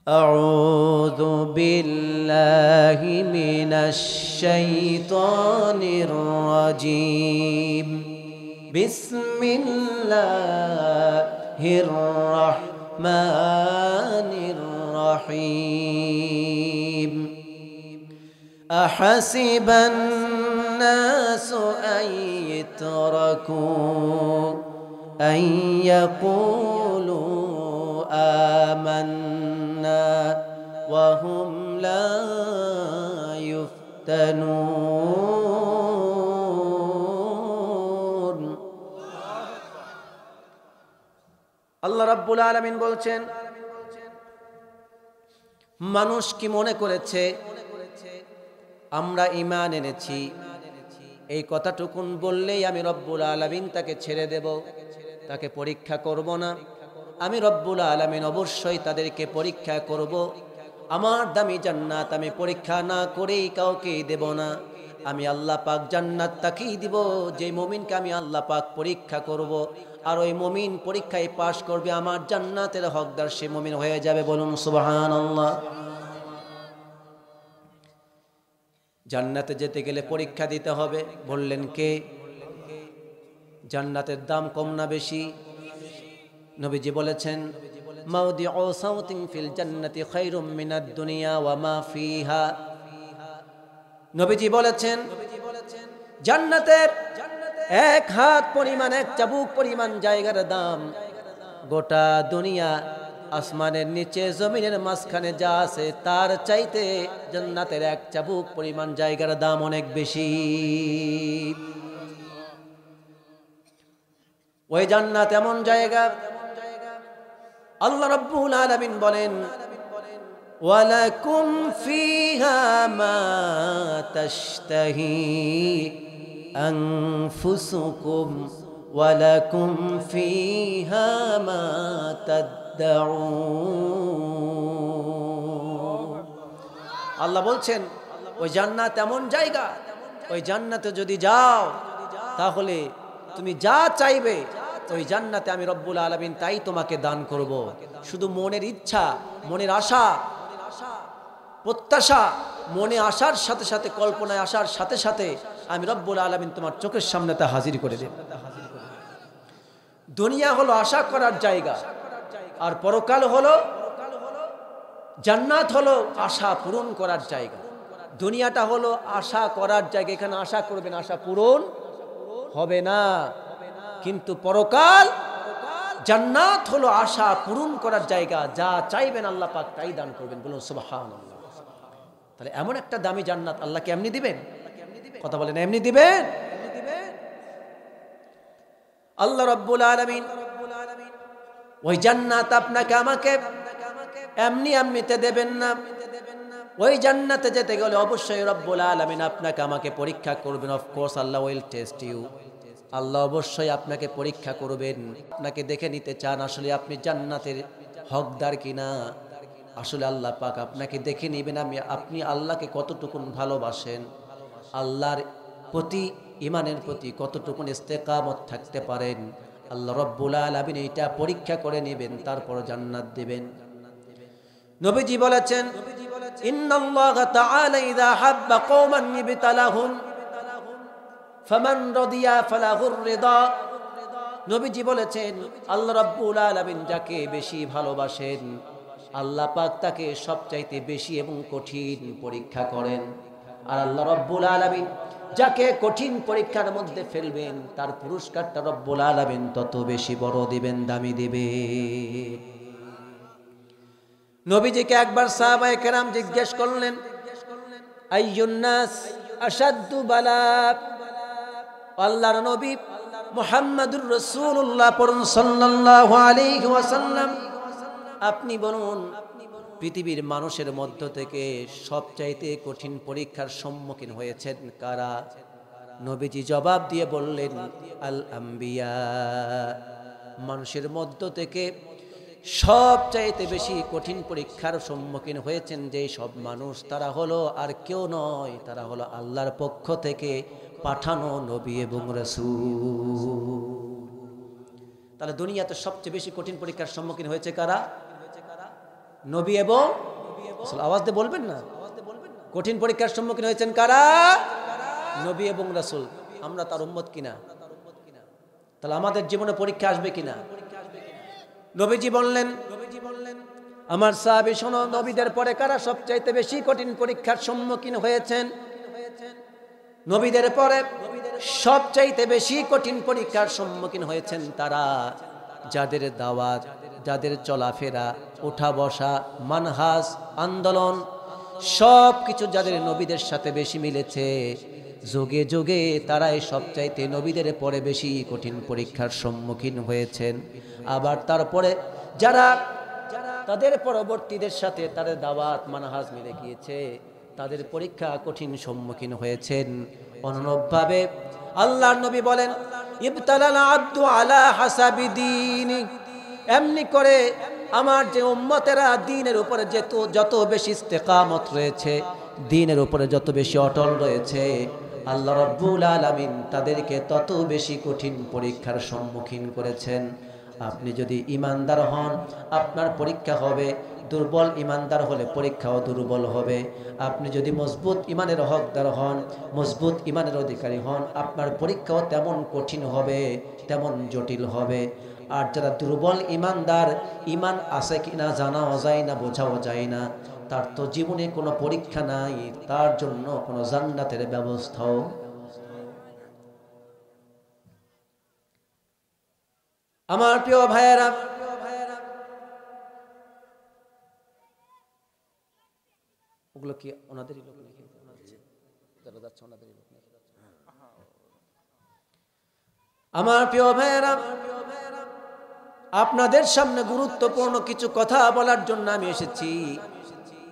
أعوذ بالله من الشيطان الرجيم بسم الله الرحمن الرحيم أحسب الناس أن يتركوا أن يقولوا آمنا وهم لا يفتنون আল্লাহ রাব্বুল আলামিন বলছেন, মানুষ কি মনে করেছে আমরা ঈমান এনেছি, এই কথাটুকুন বললেই আমি রব্বুল আলামিন তাকে ছেড়ে দেব, তাকে পরীক্ষা করব না? আমি রব্বুল আলামিন অবশ্যই তাদেরকে পরীক্ষা করব। আমার দামি জান্নাত আমি পরীক্ষা না করেই কাউকে দেব না। আমি আল্লাহ পাক জান্নাত তাকেই দিব যে মুমিনকে আমি আল্লাহ পাক পরীক্ষা করব, আর ওই মুমিন পরীক্ষায় পাশ করবে, আমার জান্নাতের হকদার সে মুমিন হয়ে যাবে। বলুন সুবহানাল্লাহ। জান্নাতে যেতে গেলে পরীক্ষা দিতে হবে। বললেন কে? জান্নাতের দাম কম না বেশি? নবীজি বলেছেন, মাউদিউ সাউতিন ফিল জান্নাতি খায়রুম মিনাদ দুনিয়া ওয়া মা ফিহা। নবীজি বলেছেন, জান্নাতের এক হাত পরিমাণ, এক চাবুক পরিমাণ জায়গার দাম গোটা দুনিয়া, আসমানের নিচে জমিনের মাঝখানে যা আছে তার চাইতে জান্নাতের এক চাবুক পরিমাণ জায়গার দাম অনেক বেশি। ওই জান্নাত এমন জায়গা, আল্লাহ রাব্বুল আলামিন বলেন, ওয়ালাকুম ফিহা মা তাশতাহি আনফুসুকুম ওয়ালাকুম ফিহা মা তাদউন। আল্লাহ বলছেন, ওই জান্নাত এমন জায়গা, ওই জান্নাতে যদি যাও তাহলে তুমি যা চাইবে ওই জান্নাতে আমি রব্বুল আলামিন তাই তোমাকে দান করব। শুধু মনের ইচ্ছা, মনের আশা, প্রত্যাশা মনে আসার সাথে সাথে, কল্পনায় আসার সাথে সাথে আমি রব্বুল আলামিন তোমার চোখের সামনে তা হাজির করে দেব। দুনিয়া হলো আশা করার জায়গা, আর পরকাল হলো, জান্নাত হলো আশা পূরণ করার জায়গা। দুনিয়াটা হলো আশা করার জায়গা, এখানে আশা করবেন, আশা পূরণ হবে না। কিন্তু পরকাল জান্নাত হলো আশা পূরণ করার জায়গা, যা চাইবেন আল্লাহ পাক তাই দান করবেন। বলুন সুবহানাল্লাহ। তাহলে এমন একটা দামি জান্নাত আল্লাহকে এমনি দিবেন? কথা বলেন, এমনি দিবেন? আল্লাহ রাব্বুল আলামিন ওই জান্নাত আপনাকে আমাকে এমনি এমনিতে দেবেন না। ওই জান্নাতে যেতে গেলে অবশ্যই রব্বুল আলামিন আপনাকে আমাকে পরীক্ষা করবেন। Of course Allah will test you. Allah অবশ্যই আপনাকে পরীক্ষা করবেন। আপনাকে দেখে নিতে চান আসলে আপনি জান্নাতের হকদার কিনা। আসলে আল্লাহ পাক আপনাকে দেখে নেবেন আপনি আল্লাহকে কতটুকুন ভালোবাসেন, আল্লাহর প্রতি, ঈমানের প্রতি কতটুকুন ইস্তেকামত থাকতে পারেন। আল্লাহ রব্বুল আলামিন এটা পরীক্ষা করে নেবেন, তারপর জান্নাত দিবেন। নবীজি বলেছেন, ইন্নাল্লাহ তাআলা ইযা হাব্বা কওমান ইবতালাহুম ফামান রাদিয়া ফালাহুর রিদা। নবীজি বলেছেন, আল্লাহ রাব্বুল আলামিন যাকে বেশি ভালোবাসেন আল্লাহ পাক তাকে সবচাইতে বেশি এবং কঠিন পরীক্ষা করেন। আর আল্লাহ রাব্বুল আলামিন যাকে কঠিন পরীক্ষার মধ্যে ফেলবেন তার পুরস্কারটা রব্বুল আলামিন তত বেশি বড় দিবেন, দামি দিবে। নবীজিকে একবার সাহাবায়ে কেরাম জিজ্ঞেস করলেন, আইয়ুন নাস আশাদ্দু বালা। আল্লাহর নবী মুহাম্মাদুর রাসূলুল্লাহ পড়ুন সাল্লাল্লাহু আলাইহি ওয়াসাল্লাম, আপনি বলুন পৃথিবীর মানুষের মধ্য থেকে সবচাইতে কঠিন পরীক্ষার সম্মুখীন হয়েছেন কারা? নবীজি জবাব দিয়ে বললেন, আল আম্বিয়া। মানুষের মধ্য থেকে সবচাইতে বেশি কঠিন পরীক্ষার সম্মুখীন হয়েছেন যে সব মানুষ, তারা হলো আর কেউ নয়, তারা হলো আল্লাহর পক্ষ থেকে পাঠানো নবী এবং রাসূল। তাহলে দুনিয়াতে সবচেয়ে বেশি কঠিন পরীক্ষার সম্মুখীন হয়েছে কারা? নবী এবং রাসূল। আওয়াজ দিয়ে বলবেন না। কঠিন পরীক্ষার সম্মুখীন হয়েছেন কারা? নবী এবং রাসূল। আমরা তার উম্মত কিনা? তাহলে আমাদের জীবনে পরীক্ষা আসবে কিনা? নবীজি বললেন, আমার সাহাবী শোনো, নবীদের পরে কারা সবচাইতে বেশি কঠিন পরীক্ষার সম্মুখীন হয়েছেন? নবীদের পরে সবচাইতে বেশি কঠিন পরীক্ষার সম্মুখীন হয়েছেন তারা যাদের দাওয়াত, যাদের চলাফেরা, ওঠা বসা, মানহাজ, আন্দোলন সব কিছু যাদের নবীদের সাথে বেশি মিলেছে, যুগে যুগে তারাই সবচাইতে নবীদের পরে বেশি কঠিন পরীক্ষার সম্মুখীন হয়েছেন। আবার তারপরে যারা তাদের পরবর্তীদের সাথে তাদের দাওয়াত মানহাজ মিলে গিয়েছে, তাদের পরীক্ষা কঠিন সম্মুখীন হয়েছেন। অনুরূপভাবে আল্লাহর নবী বলেন, ইবতালাল আব্দু আলা হাসাবি দীনি, এমনি করে আমার যে উম্মতেরা দ্বীনের উপরে যত বেশি ইস্তেকামত রয়েছে, দ্বীনের উপরে যত বেশি অটল রয়েছে, আল্লাহ রাব্বুল আলামিন তাদেরকে তত বেশি কঠিন পরীক্ষার সম্মুখীন করেছেন। আপনি যদি ইমানদার হন, আপনার পরীক্ষা হবে, দুর্বল ইমানদার হলে পরীক্ষাও দুর্বল হবে। আপনি যদি মজবুত ইমানের হকদার হন, মজবুত ইমানের অধিকারী হন, আপনার পরীক্ষাও তেমন কঠিন হবে, তেমন জটিল হবে। আর যারা দুর্বল ইমানদার, ইমান আছে কিনা জানাও যায় না, বোঝাও যায় না, তার তো জীবনে কোনো পরীক্ষা নাই, তার জন্য কোনো জান্নাতের ব্যবস্থাও। আমার প্রিয় ভাইয়েরা, ওগুলো কি ওনাদেরই লোক নাকি? যারা যাচ্ছে ওনাদেরই লোক নাকি? আমার প্রিয় ভাইয়েরা, আপনাদের সামনে গুরুত্বপূর্ণ কিছু কথা বলার জন্য আমি এসেছি।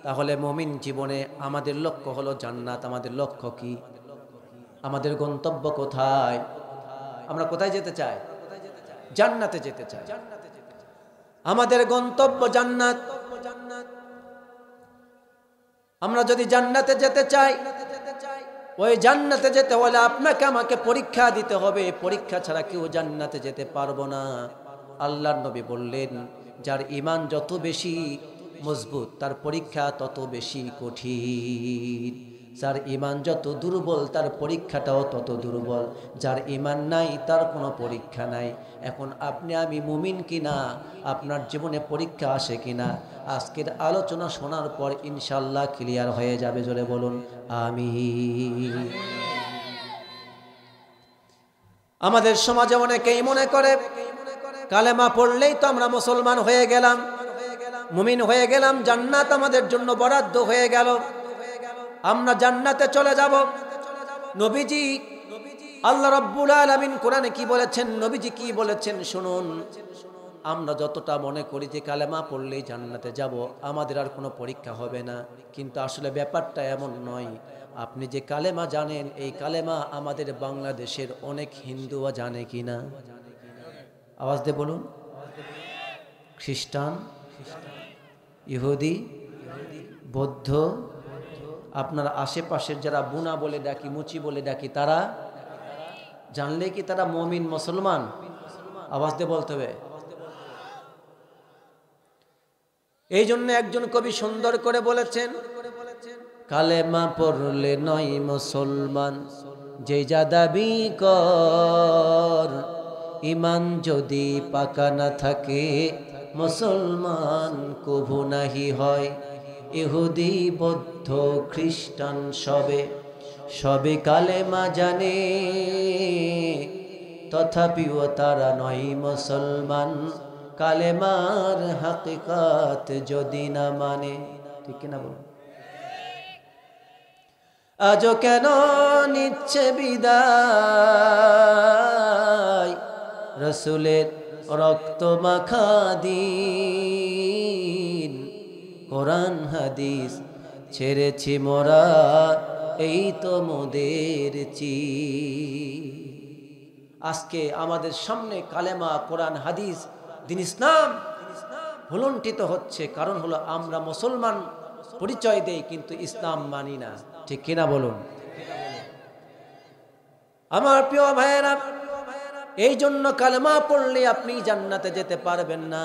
তাহলে মুমিন জীবনে আমাদের লক্ষ্য হলো জান্নাত। আমাদের লক্ষ্য কি? আমাদের গন্তব্য কোথায়? আমরা কোথায় যেতে চাই? জান্নাতে যেতে চাই। আমাদের গন্তব্য জান্নাত। আমরা যদি জান্নাতে যেতে চাই, ওই জান্নাতে যেতে হলে আপনাকে আমাকে পরীক্ষা দিতে হবে। পরীক্ষা ছাড়া কেউ জান্নাতে যেতে পারবো না। আল্লাহর নবী বললেন, যার ঈমান যত বেশি মজবুত তার পরীক্ষা তত বেশি কঠিন। যার ঈমান যত দুর্বল তার পরীক্ষাটাও তত দুর্বল। যার ঈমান নাই তার কোনো পরীক্ষা নাই। এখন আপনি আমি মুমিন কিনা, আপনার জীবনে পরীক্ষা আসে কিনা, আজকের আলোচনা শোনার পর ইনশাল্লাহ ক্লিয়ার হয়ে যাবে। জোরে বলুন আমিন। আমাদের সমাজে অনেকেই মনে করে কালেমা পড়লেই তো আমরা মুসলমান হয়ে গেলাম, মুমিন হয়ে গেলাম, জান্নাত আমাদের জন্য বরাদ্দ হয়ে গেল, আমরা জান্নাতে চলে যাব। নবীজি আল্লাহ রাব্বুল আলামিন কোরআনে কি বলেছেন, নবীজি কি বলেছেন শুনুন। আমরা যতটা মনে করি যে কালেমা পড়লেই জান্নাতে যাব, আমাদের আর কোনো পরীক্ষা হবে না, কিন্তু আসলে ব্যাপারটা এমন নয়। আপনি যে কালেমা জানেন, এই কালেমা আমাদের বাংলাদেশের অনেক হিন্দুও জানে কিনা? আওয়াজ দিয়ে বলুন। খ্রিস্টান, ইহুদি, বৌদ্ধ, আপনার আশেপাশের যারা বুনা বলে ডাকি, মুচি বলে ডাকি, তারা জানলে কি তারা মুমিন মুসলমান? আওয়াজ দিয়ে বলতে হবে। এই জন্য একজন কবি সুন্দর করে বলেছেন, কালেমা পড়লে নয় মুসলমান, যে যা দাবি কর, ইমান যদি পাকা না থাকে মুসলমান কভু নাহি হয়। ইহুদি বৌদ্ধ খ্রিস্টান সবে কালেমা জানে, তথাপিও তারা নয় মুসলমান, কালেমার হাকিকাত যদি না মানে। ঠিক কিনা বলুন? আজও কেন নিচ্ছে বিদায় রসুলের রক্ত মাখা দিন, কোরআন হাদিস ছেড়েছি মোরা, এই তো মোদের চিন। আজকে আমাদের সামনে কালেমা, কোরআন হাদিস, দিন ইসলাম ভুলুণ্ঠিত হচ্ছে। কারণ হলো আমরা মুসলমান পরিচয় দেই কিন্তু ইসলাম মানি না। ঠিক কিনা বলুন? আমার প্রিয় ভাইয়েরা, এই জন্য কালেমা পড়লে আপনি জান্নাতে যেতে পারবেন না।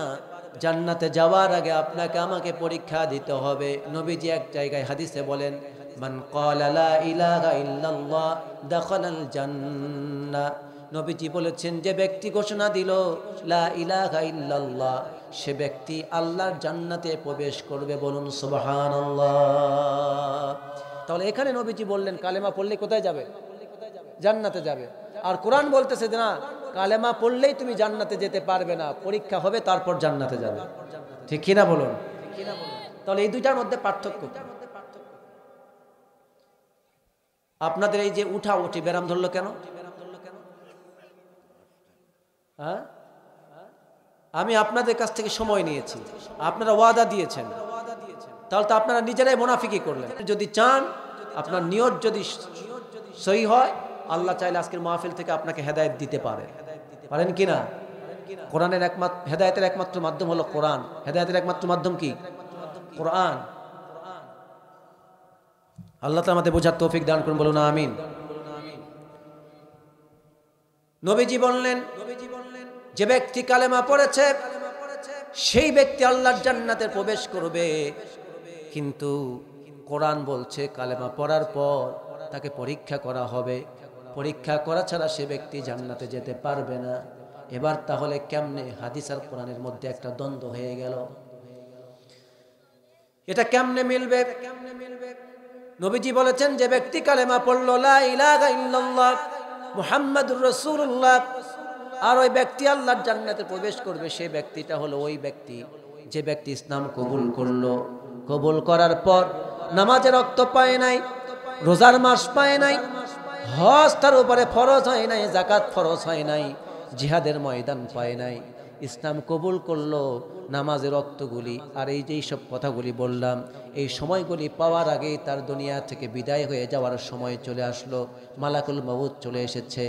জান্নাতে যাওয়ার আগে আপনাকে আমাকে পরীক্ষা দিতে হবে। নবীজি এক জায়গায় হাদিসে বলেন, মান ক্বালা লা ইলাহা ইল্লাল্লাহ দাখালাল জান্নাহ। নবীজি বলেছেন, যে ব্যক্তি ঘোষণা দিল লা ইলাহা ইল্লাল্লাহ, সে ব্যক্তি আল্লাহর জান্নাতে প্রবেশ করবে। বলুন সুবহানাল্লাহ। তাহলে এখানে নবীজি বললেন কালেমা পড়লে কোথায় যাবে? জান্নাতে যাবে। আর কোরআন বলতেছে যে না, কালেমা পড়লেই তুমি জান্নাতে যেতে পারবে না, পরীক্ষা হবে তারপর জান্নাতে যাবে। ঠিক কিনা বলুন? তাহলে এই দুইটার মধ্যে পার্থক্য কি? আপনাদের এই যে উঠা উঠি ব্যারাম ধরলো কেন? হ্যাঁ, আমি আপনাদের কাছ থেকে সময় নিয়েছি, আপনারা ওয়াদা দিয়েছেন, তাহলে তো আপনারা নিজেরাই মুনাফিকি করলেন। যদি চান, আপনার নিয়ত যদি সহি হয়, আল্লাহ চাইলে আজকের মাহফিল থেকে আপনাকে হেদায়েত দিতে পারেন কিনা? কোরআনের একমাত্র হেদায়েতের একমাত্র মাধ্যম হলো কোরআন। হেদায়েতের একমাত্র মাধ্যম কি? কোরআন। আল্লাহ তাআলা আমাদের বোঝার তৌফিক দান করুন, বলুন আমিন। নবীজি বললেন, যে ব্যক্তি কালেমা পড়েছে সেই ব্যক্তি আল্লাহর জান্নাতে প্রবেশ করবে। কিন্তু কোরআন বলছে কালেমা পড়ার পর তাকে পরীক্ষা করা হবে, পরীক্ষা করা ছাড়া সে ব্যক্তি জান্নাতে যেতে পারবে না। এবার তাহলে কেমনে হাদিস আর কোরআনের মধ্যে একটা দ্বন্দ্ব হয়ে গেল? এটা কেমনে মিলবে? নবীজি বলেছেন, যে ব্যক্তি কালেমা পড়ল লা ইলাহা ইল্লাল্লাহ মুহাম্মাদুর রাসূলুল্লাহ, আর ওই ব্যক্তি আল্লাহর জান্নাতে প্রবেশ করবে, সেই ব্যক্তিটা হলো ওই ব্যক্তি যে ব্যক্তি ইসলাম কবুল করলো। কবুল করার পর নামাজের রক্ত পায় নাই, রোজার মাস পায় নাই, হজ তার উপরে ফরজ হয় নাই, যাকাত ফরজ হয় নাই, জিহাদের ময়দান পায় নাই, ইসলাম কবুল করলো, নামাজের রক্তগুলি আর এই যেই সব কথাগুলি বললাম, এই সময়গুলি পাওয়ার আগেই তার দুনিয়া থেকে বিদায় হয়ে যাওয়ার সময় চলে আসলো, মালাকুল মউত চলে এসেছে।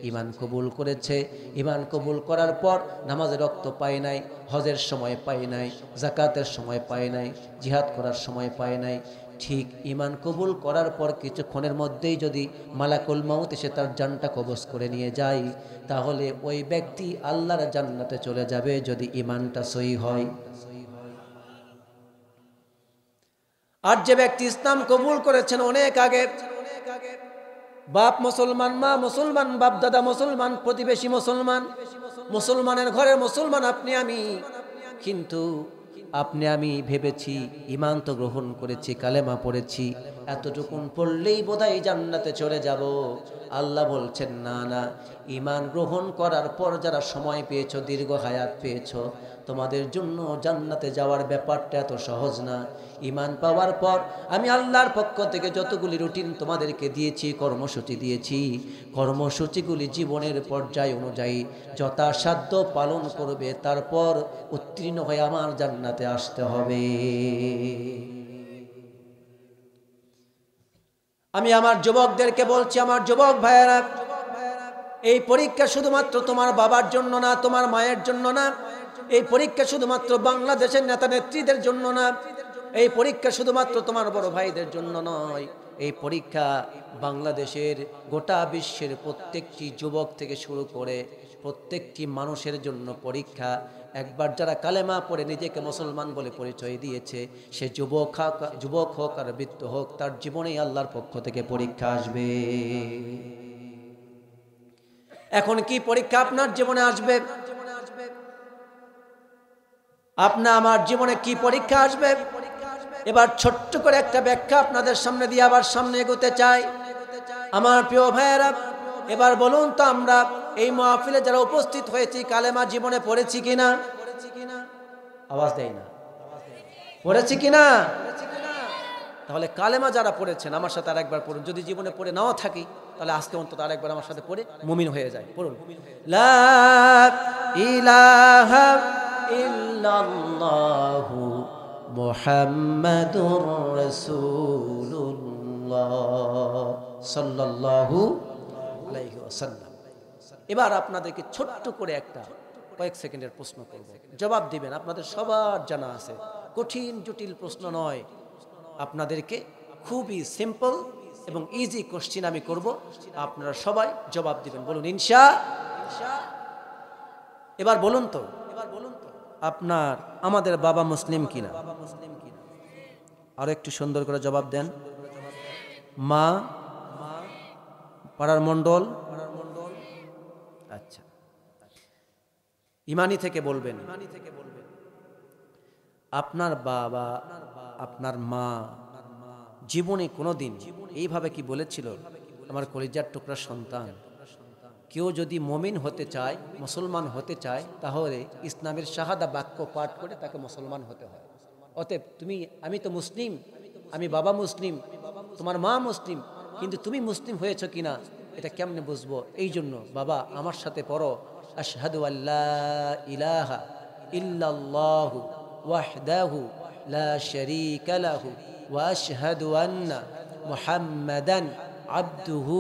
ঈমান কবুল করেছে, ঈমান কবুল করার পর নামাজের রক্ত পায় নাই, হজের সময় পায় নাই, যাকাতের সময় পায় নাই, জিহাদ করার সময় পায় নাই। ঠিক ঈমান কবুল করার পর কিছুক্ষণের মধ্যেই যদি মালাকুল মউত এসে তার জানটা কবজ করে নিয়ে যায়, তাহলে ওই ব্যক্তি আল্লাহর জান্নাতে চলে যাবে, যদি ঈমানটা সহি হয়। আর যে ব্যক্তি ইসলাম কবুল করেছেন অনেক আগে, বাপ মুসলমান, মা মুসলমান, বাপ দাদা মুসলমান, প্রতিবেশী মুসলমান, মুসলমানের ঘরের মুসলমান আপনি আমি, কিন্তু আপনি আমি ভেবেছি ঈমান তো গ্রহণ করেছি, কালেমা পড়েছি, এতটুকুন পড়লেই বোধহয় জান্নাতে চলে যাব। আল্লাহ বলছেন না না, ঈমান গ্রহণ করার পর যারা সময় পেয়েছো, দীর্ঘ হায়াত পেয়েছো, তোমাদের জন্য জান্নাতে যাওয়ার ব্যাপারটা এত সহজ না। ঈমান পাওয়ার পর আমি আল্লাহর পক্ষ থেকে যতগুলি রুটিন তোমাদেরকে দিয়েছি, কর্মসূচি দিয়েছি, কর্মসূচিগুলি জীবনের পর্যায় অনুযায়ী যথাসাধ্য পালন করবে, তারপর উত্তীর্ণ হয়ে আমার জান্নাতে আসতে হবে। আমি আমার যুবকদেরকে বলছি, আমার যুবক ভাইয়েরা, এই পরীক্ষা শুধুমাত্র তোমার বাবার জন্য না, তোমার মায়ের জন্য না, এই পরীক্ষা শুধুমাত্র বাংলাদেশের নেতা নেত্রীদের জন্য না, এই পরীক্ষা শুধুমাত্র তোমার বড় ভাইদের জন্য নয়, এই পরীক্ষা বাংলাদেশের গোটা বিশ্বের প্রত্যেকটি যুবক থেকে শুরু করে প্রত্যেকটি মানুষের জন্য পরীক্ষা। একবার যারা কালেমা পড়ে নিজেকে মুসলমান বলে পরিচয় দিয়েছে, সে যুবক হোক আর বৃদ্ধ হোক, তার জীবনেই আল্লাহর পক্ষ থেকে পরীক্ষা আসবে। এখন কি পরীক্ষা আপনার জীবনে আসবে? আপনার আমার জীবনে কি পরীক্ষা আসবে? এবার ছোট্ট করে একটা ব্যাখ্যা আপনাদের সামনে দিয়ে আবার সামনে এগোতে চাই। আমার প্রিয় ভাইয়েরা, এবার বলুন তো, আমরা এই মাহফিলে যারা উপস্থিত হয়েছি কালেমা জীবনে পড়েছি কিনা? আওয়াজ দেয় না, পড়েছি কিনা? তাহলে কালেমা যারা পড়েছেন আমার সাথে আরেকবার পড়ুন। যদি জীবনে পড়ে নাও থাকি, তাহলে আজকে অন্তত আরেকবার আমার সাথে পড়ে মুমিন হয়ে যায়। পড়ুন, লা ইলাহা ইল্লাল্লাহু মুহাম্মাদুর রাসূলুল্লাহ সাল্লাল্লাহু আলাইহি ওয়াসাল্লাম। এবার আপনাদেরকে ছোট্ট করে একটা কয়েক সেকেন্ডের প্রশ্ন করব, জবাব দিবেন। আপনাদের সবার জানা আছে, কঠিন জটিল প্রশ্ন নয়, আপনাদেরকে খুবই সিম্পল এবং ইজি কোশ্চেন আমি করব, আপনারা সবাই জবাব দিবেন। বলুন ইনশাআল্লাহ। এবার বলুন তো, আপনার আমাদের বাবা মুসলিম কিনা? আর একটু সুন্দর করে জবাব দেন। মা, পাড়ার মণ্ডল? আচ্ছা, ইমানি থেকে বলবেন। আপনার বাবা, আপনার মা জীবনে কোনোদিন এইভাবে কি বলেছিল, আমার কলিজার টুকরা সন্তান, কেউ যদি মুমিন হতে চায়, মুসলমান হতে চায়, তাহলে ইসলামের শাহাদা বাক্য পাঠ করে তাকে মুসলমান হতে হয়। অতএব আমি তো মুসলিম, আমি বাবা মুসলিম, তোমার মা মুসলিম, কিন্তু তুমি মুসলিম হয়েছ কিনা এটা কেমনে বুঝবো? এই জন্য বাবা আমার সাথে পড়ো, আশহাদু আল্লা ইলাহা ইল্লাল্লাহু ওয়াহদাহু লা শারীকা লাহু ওয়া আশহাদু আন্না মুহাম্মাদান আবদুহু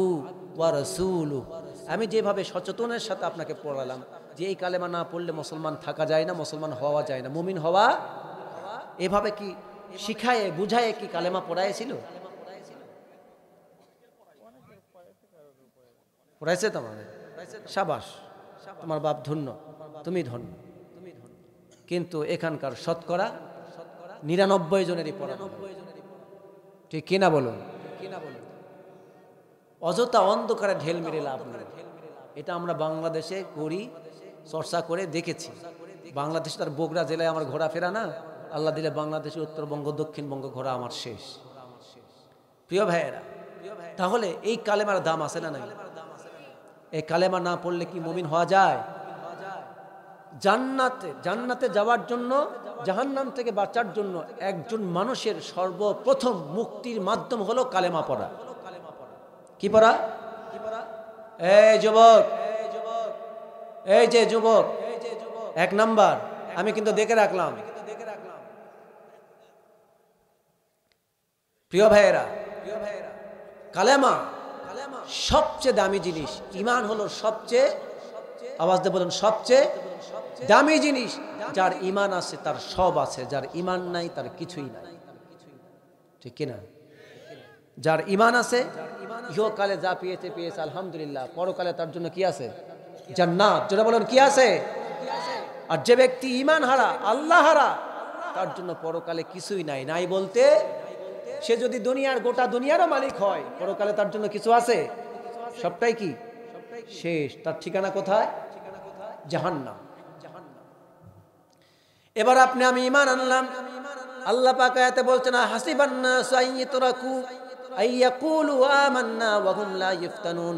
ওয়া রাসূলুহু। আমি যেভাবে সচেতনের সাথে আপনাকে পড়ালাম যে এই কালেমা না পড়লে মুসলমান থাকা যায় না, মুসলমান হওয়া যায় না, মুমিন হওয়া, এভাবে কি শিখায়ে বুঝায়ে কি কালেমা পড়াইছিল? পড়াইছে তোমাদের? সাবাস, তোমার বাপ ধন্য, তুমি ধন্য। কিন্তু এখানকার শতকরা 99 জনেরই পড়া, ঠিক কিনা বলুন? অযথা অন্ধকারে ঢেল মেরে লাভ নেই। এটা আমরা বাংলাদেশে করি, চর্চা করে দেখেছি। বাংলাদেশ তার বগুড়া জেলায় আমার ঘোরাফেরা না, আল্লাহ দিলে বাংলাদেশে উত্তরবঙ্গ দক্ষিণবঙ্গ ঘোরা আমার শেষ। প্রিয় ভাইয়েরা, তাহলে এই কালেমার দাম আছে না নাই? এই কালেমা না পড়লে কি মুমিন হওয়া যায়? জান্নাতে যাওয়ার জন্য, জাহান্নাম থেকে বাঁচার জন্য একজন মানুষের সর্বপ্রথম মুক্তির মাধ্যম হলো কালেমা পড়া। কি পড়া? এই যুবক, এই যে যুবক, 1 নাম্বার আমি কিন্তু দেখে রাখলাম। প্রিয় ভাইয়েরা, কালেমা সবচেয়ে দামি জিনিস। ঈমান হলো সবচেয়ে, আওয়াজ দিয়ে বলুন, সবচেয়ে দামি জিনিস। যার ঈমান আছে তার সব আছে, যার ঈমান নাই তার কিছুই নাই, ঠিক কিনা? যার ঈমান আছে ইহকালে যা পেয়েছে আলহামদুলিল্লাহ, পরকালে তার জন্য কি আছে? জান্নাত। যেটা বলেন কি আছে? আর যে ব্যক্তি ঈমান হারা, আল্লাহ হারা, তার জন্য পরকালে কিছুই নাই। নাই বলতে সে যদি গোটা দুনিয়ারও মালিক হয়, পরকালে তার জন্য কিছু আছে? সবটাই কি শেষ। তার ঠিকানা কোথায়? জাহান্নাম। এবার আমি ঈমান আনলাম। আল্লাহ পাক আয়াতে বলছেন, হাসিবান নাসু আইয়ুতরাকু আইয়াকুলু আমান্না ওয়া হুম লা ইফতানুন।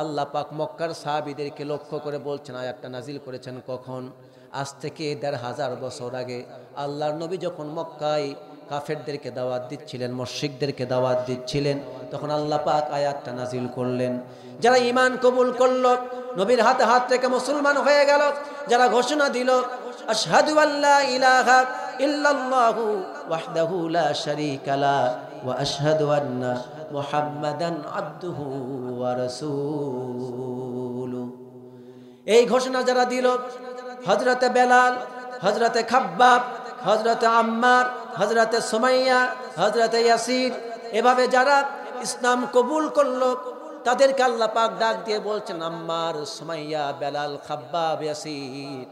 আল্লাহ পাক মক্কার সাহাবীদেরকে লক্ষ্য করে বলছেন, আয়াতটা নাজিল করেছেন কখন? আজ থেকে 1500 বছর আগে আল্লাহর নবী যখন মক্কায় কাফেরদেরকে দাওয়াত দিচ্ছিলেন, মুশরিকদেরকে দাওয়াত দিচ্ছিলেন, তখন আল্লাহ পাক আয়াতটা নাজিল করলেন। যারা ঈমান কবুল করলো, নবীর হাতে হাত রেখে মুসলমান হয়ে গেল, যারা ঘোষণা দিল আশহাদু আল্লা ইলাহা ইল্লাল্লাহু ওয়াহদাহু লা শারীকা লা ওয়া আশহাদু আন্না মুহাম্মাদান আবদুহু ওয়া রাসূলুহু, এই ঘোষণা যারা দিল, হযরতে বেলাল, হযরতে খাব্বাব, হযরতে আম্মার, হযরতে সুমাইয়া, হযরতে ইয়াসির, এভাবে যারা ইসলাম কবুল করলো, তাদেরকে আল্লাহ পাক ডাক দিয়ে বলছেন, আম্মার, সুমাইয়া, বেলাল, খাব্বাব, ইয়াসির,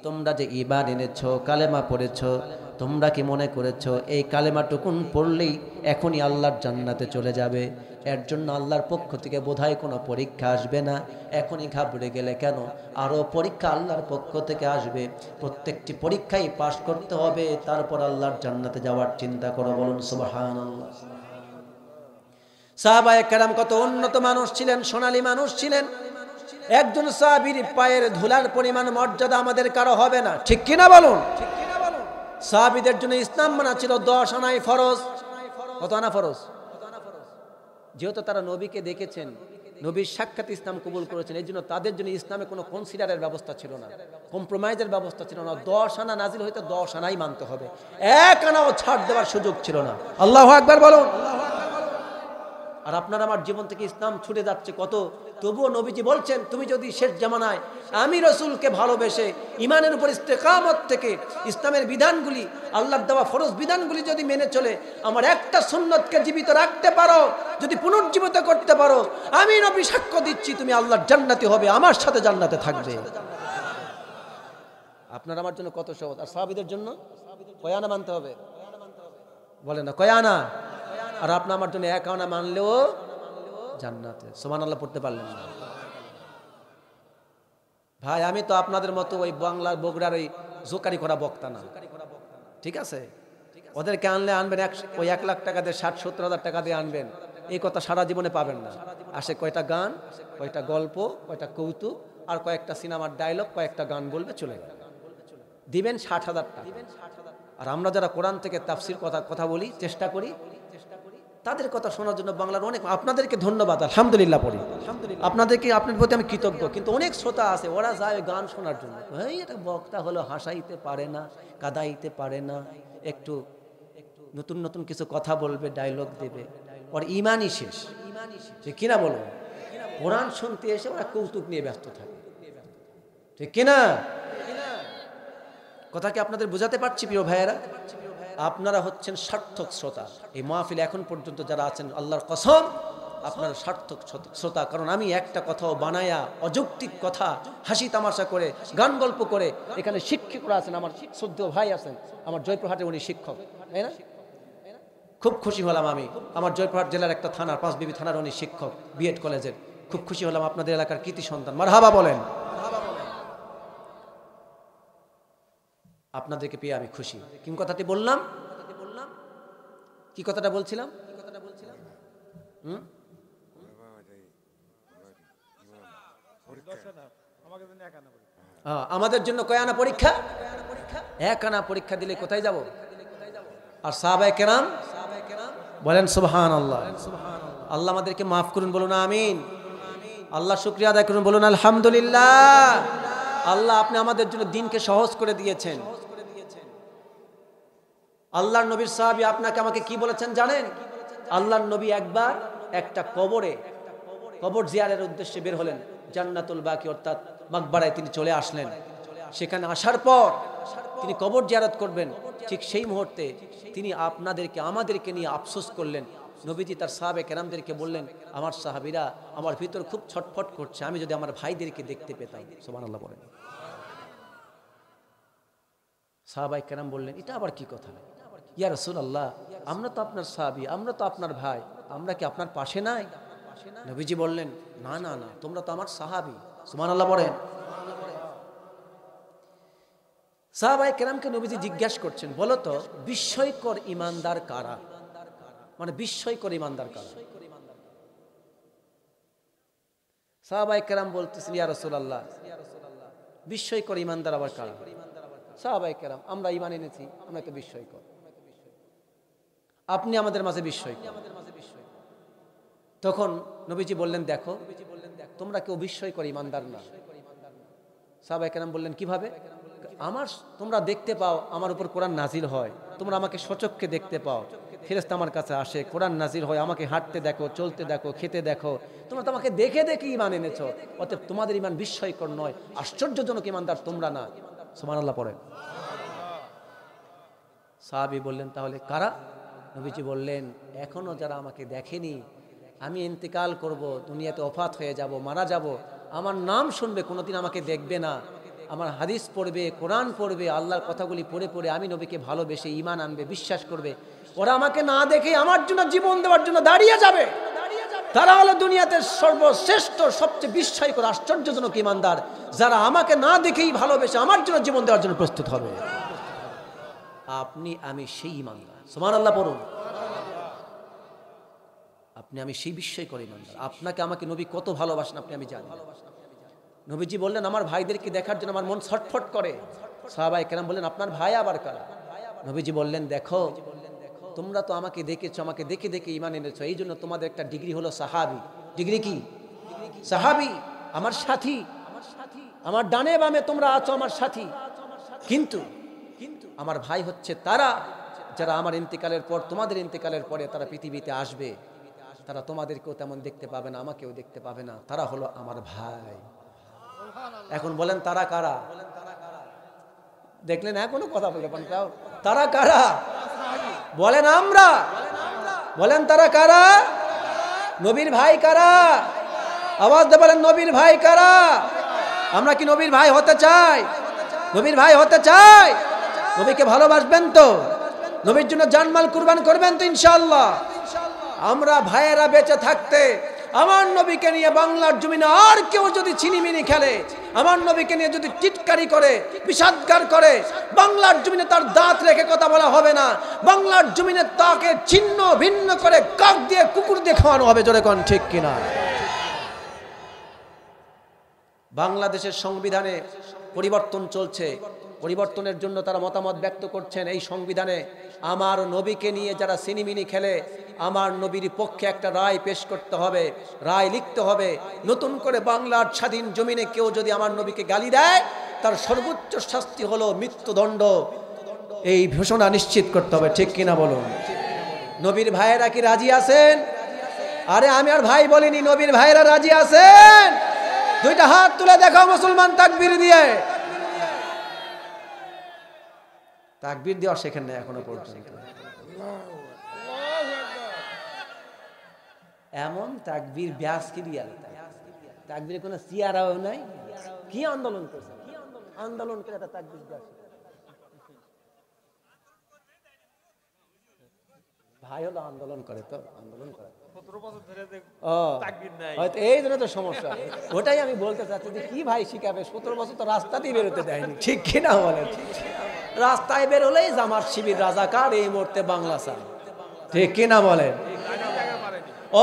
তোমরা যে ঈমান এনেছো, কালেমা পড়েছো, তোমরা কি মনে করেছো এই কালেমাটুকুন পড়লেই এখনই আল্লাহর জান্নাতে চলে যাবে? এর জন্য আল্লাহর পক্ষ থেকে বোধহয় কোনো পরীক্ষা আসবে না। এখনই ঘাবড়ে গেলে কেন? আরও পরীক্ষা আল্লাহর পক্ষ থেকে আসবে। প্রত্যেকটি পরীক্ষাই পাশ করতে হবে, তারপর আল্লাহর জান্নাতে যাওয়ার চিন্তা করো। বলুন সুবহানাল্লাহ। সাহাবায়ে কেরাম কত উন্নত মানুষ ছিলেন, সোনালী মানুষ ছিলেন। একজন সাহাবীর পায়ের ধুলার পরিমাণ মর্যাদা আমাদের কারো হবে না, ঠিক কিনা বলুন? সাহাবীদের জন্য ইসলাম মানা ছিল 10 আনাই ফরজ। কত আনা ফরজ? যেহেতু তারা নবীকে দেখেছেন, নবীর সাক্ষাৎ ইসলাম কবুল করেছেন, এই জন্য তাদের জন্য ইসলামে কোনো কনসিডারের ব্যবস্থা ছিল না, কম্প্রোমাইজের ব্যবস্থা ছিল না। 10 আনা নাজিল হইতে 10 আনাই মানতে হবে, 1 আনাও ছাড় দেওয়ার সুযোগ ছিল না। আল্লাহু আকবার বলুন। আর আপনার আমার জীবন থেকে ইসলাম ছুটে যাচ্ছে কত, তবুও নবীজি বলছেন, তুমি যদি শেষ জামানায় আমি রসুলকে ভালোবেসে ঈমানের উপর ইস্তেকামত থেকে ইসলামের বিধানগুলি, আল্লাহর দেওয়া ফরজ বিধানগুলি যদি মেনে চলে আমার একটা সুন্নতকে জীবিত রাখতে পারো, যদি পুনর্জীবিত করতে পারো, আমি নবী সাক্ষ্য দিচ্ছি তুমি আল্লাহর জান্নাতি হবে, আমার সাথে জান্নাতে থাকবে। আপনার আমার জন্য কত সহজ, আর সাহাবীদের জন্য কয় আনা মানতে হবে? বলে না, কয় আনা? আর আপনি আমার জন্য 1 আনা মানলেও জান্নাতে। সুবহানাল্লাহ পড়তে পারলেন না? ভাই আমি তো আপনাদের মতো ওই বাংলার বগুড়ার ওই জোকারি করা বক্তা না, ঠিক আছে? ওদেরকে আনলে আনবেন ওই 1 লাখ টাকা দিয়ে 60-70 হাজার টাকা দিয়ে আনবেন, এই কথা সারা জীবনে পাবেন না। আসে কয়টা গান, কয়টা গল্প, কয়টা কৌতুক, আর কয়েকটা সিনেমার ডায়লগ, কয়েকটা গান বলবে, চলে গেল। দিবেন 60,000 টাকা। আর আমরা যারা কোরআন থেকে তাফসির কথা বলি, চেষ্টা করি, তাদের কথা শোনার জন্য বাংলার অনেক, আপনাদেরকে ধন্যবাদ, আলহামদুলিল্লাহ পড়ি, আপনাদেরকে, আপনার প্রতি আমি কৃতজ্ঞ। কিন্তু অনেক শ্রোতা আছে, ওরা যায় গান শোনার জন্য। এই এটা বক্তা হলো, হাসাইতে পারে না, কাদাইতে পারে না, একটু নতুন নতুন কিছু কথা বলবে, ডায়লগ দেবে, ওর ইমানই শেষ, ঠিক কিনা বলো? কোরআন শুনতে এসে ওরা কৌতুক নিয়ে ব্যস্ত থাকে, ঠিক কিনা? কথা কি আপনাদের বোঝাতে পারছি প্রিয় ভাইয়েরা? আপনারা হচ্ছেন সার্থক শ্রোতা। এই মাহফিলে এখন পর্যন্ত যারা আছেন, আল্লাহর কসম আপনারা সার্থক শ্রোতা। কারণ আমি একটা কথাও বানায়া, অযৌক্তিক কথা হাসি তামাশা করে, গান গল্প করে, এখানে শিক্ষকরা আছেন, আমার শ্রদ্ধেয় ভাই আছেন, আমার জয়পুরহাটে উনি শিক্ষক, তাই না? খুব খুশি হলাম আমি, আমার জয়পুরহাট জেলার একটা থানার, পাঁচবিবি থানার উনি শিক্ষক, বিএড কলেজের। খুব খুশি হলাম, আপনাদের এলাকার কৃতি সন্তান। মারহাবা বলেন। আপনাদেরকে পেয়ে আমি খুশি। কি কথাটি বললাম? কি কথাটা বলছিলাম? আমাদের জন্য কয় আনা পরীক্ষা? 1 আনা পরীক্ষা দিলে কোথায় যাব? আর সাহাবায়ে কেরাম বলেন সুবহানাল্লাহ। আল্লাহ আমাদেরকে মাফ করুন, বলুন আমিন। আল্লাহ শুকরিয়া আদায় করুন, বলুন আলহামদুলিল্লাহ। আল্লাহ আপনি আমাদের জন্য দিনকে সহজ করে দিয়েছেন। আল্লাহর নবীর সাহাবী আপনাকে আমাকে কি বলেছেন জানেন? আল্লাহর নবী একবার একটা কবর জিয়ারের উদ্দেশ্যে বের হলেন, জান্নাতুল বাকি অর্থাৎ মাকবারায় তিনি চলে আসলেন। সেখানে আসার পর তিনি কবর জিয়ারত করবেন, ঠিক সেই মুহূর্তে তিনি আমাদেরকে নিয়ে আফসোস করলেন। নবীজি তার সাহাবে কেরামদেরকে বললেন, আমার সাহাবীরা, আমার ভিতর খুব ছটফট করছে, আমি যদি আমার ভাইদেরকে দেখতে পেতাম। সুবহানাল্লাহ বলেন। সাহাবায়ে কেরাম বললেন, এটা আবার কি কথা? ইয়া রাসূলুল্লাহ, আমরা তো আপনার সাহাবী, আমরা তো আপনার ভাই, আমরা কি আপনার পাশে নাই? নবীজি বললেন, না না না, তোমরা তো আমার সাহাবী। সুবহানাল্লাহ বলেন। সাহাবায়ে কেরামকে নবীজি জিজ্ঞাসা করছেন, বলো তো বিস্ময়কর ইমানদার কারা? মানে বিস্ময়কর ইমানদার কারা? সাহাবায়ে কেরাম বলতেছেন, ইয়া রাসূলুল্লাহ, বিস্ময়কর ইমানদার আবার কারা? সাহাবায়ে কেরাম, আমরা ঈমান এনেছি, আমরা তো বিস্ময়কর, আপনি আমাদের মাঝে বিস্ময়কর। তখন নবীজি বললেন, দেখো তোমরা কেউ বিস্ময়কর ইমানদার না। সাহাবায়ে কেরাম বললেন, কিভাবে? তোমরা দেখতে পাও আমার উপর কোরআন নাজিল হয়, তোমরা আমাকে সচক্ষে দেখতে পাও, ফেরেশতা আমার কাছে আসে, কোরআন নাজিল হয়, আমাকে হাঁটতে দেখো, চলতে দেখো, খেতে দেখো, তোমরা তো আমাকে দেখে দেখে ঈমান এনেছো, অতএব তোমাদের ঈমান বিস্ময়কর নয়, আশ্চর্যজনক ঈমানদার তোমরা না। সুবহানাল্লাহ পড়েন। সাহাবী বললেন, তাহলে কারা? নবীজি বললেন, এখনো যারা আমাকে দেখেনি, আমি ইন্তেকাল করব, দুনিয়াতে ওফাত হয়ে যাব, মারা যাব, আমার নাম শুনবে, কোনোদিন আমাকে দেখবে না, আমার হাদিস পড়বে, কোরআন পড়বে, আল্লাহর কথাগুলি পড়ে পড়ে আমি নবীকে ভালোবেসে ঈমান আনবে, বিশ্বাস করবে, ওরা আমাকে না দেখে আমার জন্য জীবন দেওয়ার জন্য দাঁড়িয়ে যাবে। তারা হলো দুনিয়াতে সর্বশ্রেষ্ঠ, সবচেয়ে বিস্ময়কর, আশ্চর্যজনক ঈমানদার, যারা আমাকে না দেখেই ভালোবেসে আমার জন্য জীবন দেওয়ার জন্য প্রস্তুত হবে। আপনি আমি সেই ঈমানদার। সুবহানাল্লাহ পড়ুন। আপনি আমি সেই বিস্ময়কর ঈমানদার। আপনাকে আমাকে নবী কত ভালোবাসেন আপনি আমি জানি। নবীজি বললেন, আমার ভাইদেরকে দেখার জন্য আমার মন ছটফট করে। সাহাবায়ে কেরাম বললেন, আপনার ভাই আবার কারা? নবীজি বললেন, দেখো তোমরা তো আমাকে দেখেছো, আমাকে দেখে দেখে ঈমান এনেছো, এই জন্য তোমাদের একটা ডিগ্রি হলো সাহাবী। ডিগ্রি কি? সাহাবী, আমার সাথী, আমার ডানে বামে তোমরা আছো আমার সাথী। কিন্তু আমার ভাই হচ্ছে তারা যারা আমার ইন্তেকালের পর, তোমাদের ইন্তেকালের পরে তারা পৃথিবীতে আসবে, তারা তোমাদেরকেও তেমন দেখতে পাবে না, আমাকেও দেখতে পাবে না, তারা হলো আমার ভাই। এখন বলেন তারা কারা? দেখলেন এখনো কথা বলে পান, তারা কারা? বলেন আমরা, বলেন তারা কারা? নবীর ভাই কারা? আওয়াজ দিয়ে বলেন নবীর ভাই কারা? আমরা কি নবীর ভাই হতে চাই? নবীর ভাই হতে চায়? নবীকে ভালোবাসবেন তো? নবীর জন্য জানমাল কুরবান করবেন তো ইনশাআল্লাহ? আমরা ভাইয়েরা বেঁচে থাকতে আমার নবীকে নিয়ে বাংলার জমিনে আর কেউ যদি ছিনিমিনি খেলে, আমার নবীকে নিয়ে যদি টিটকারি করে, বিষাদগার করে, বাংলার জমিনে তার দাঁত রেখে কথা বলা হবে না। বাংলার জমিনে তাকে ছিন্ন ভিন্ন করে কাক দিয়ে কুকুর দিয়ে খাওয়ানো হবে। জোরে কোন ঠিক কিনা? বাংলাদেশের সংবিধানে পরিবর্তন চলছে, পরিবর্তনের জন্য তারা মতামত ব্যক্ত করছেন। এই সংবিধানে আমার নবীকে নিয়ে যারা সিনিমিনি খেলে, আমার নবীর পক্ষে একটা রায় পেশ করতে হবে, রায় লিখতে হবে। নতুন করে বাংলার স্বাধীন জমিনে কেউ যদি আমার নবীকে গালি দেয়, তার সর্বোচ্চ শাস্তি হলো মৃত্যুদণ্ড। এই ঘোষণা নিশ্চিত করতে হবে। ঠিক কিনা বলুন? নবীর ভাইয়েরা কি রাজি আছেন? আরে আমি আর ভাই বলিনি, নবীর ভাইয়েরা রাজি আছেন? দুইটা হাত তুলে দেখাও মুসলমান, তাকবীর দিয়ে। তাকবীর দেওয়া শেখেন না এখনো পর্যন্ত। এমন তাকবীর ব্যাস কি দিয়া, তাকবীরে কোনো চেয়ারাও নাই। কি আন্দোলন করছে? আন্দোলন করে একটা তাকবীর ব্যাস। ভাই হলো আন্দোলন করে, তো আন্দোলন করে এই জন্য তো সমস্যা। ওটাই আমি বলতে চাচ্ছি যে কি ভাই শিখাবে? 17 বছর তো রাস্তাতেই বেরোতে দেয়নি। ঠিক কিনা বলেন? রাস্তায় বের হলেই জামাত শিবির রাজাকার, এই মুহূর্তে বাংলা চায়। ঠিক কিনা বলেন?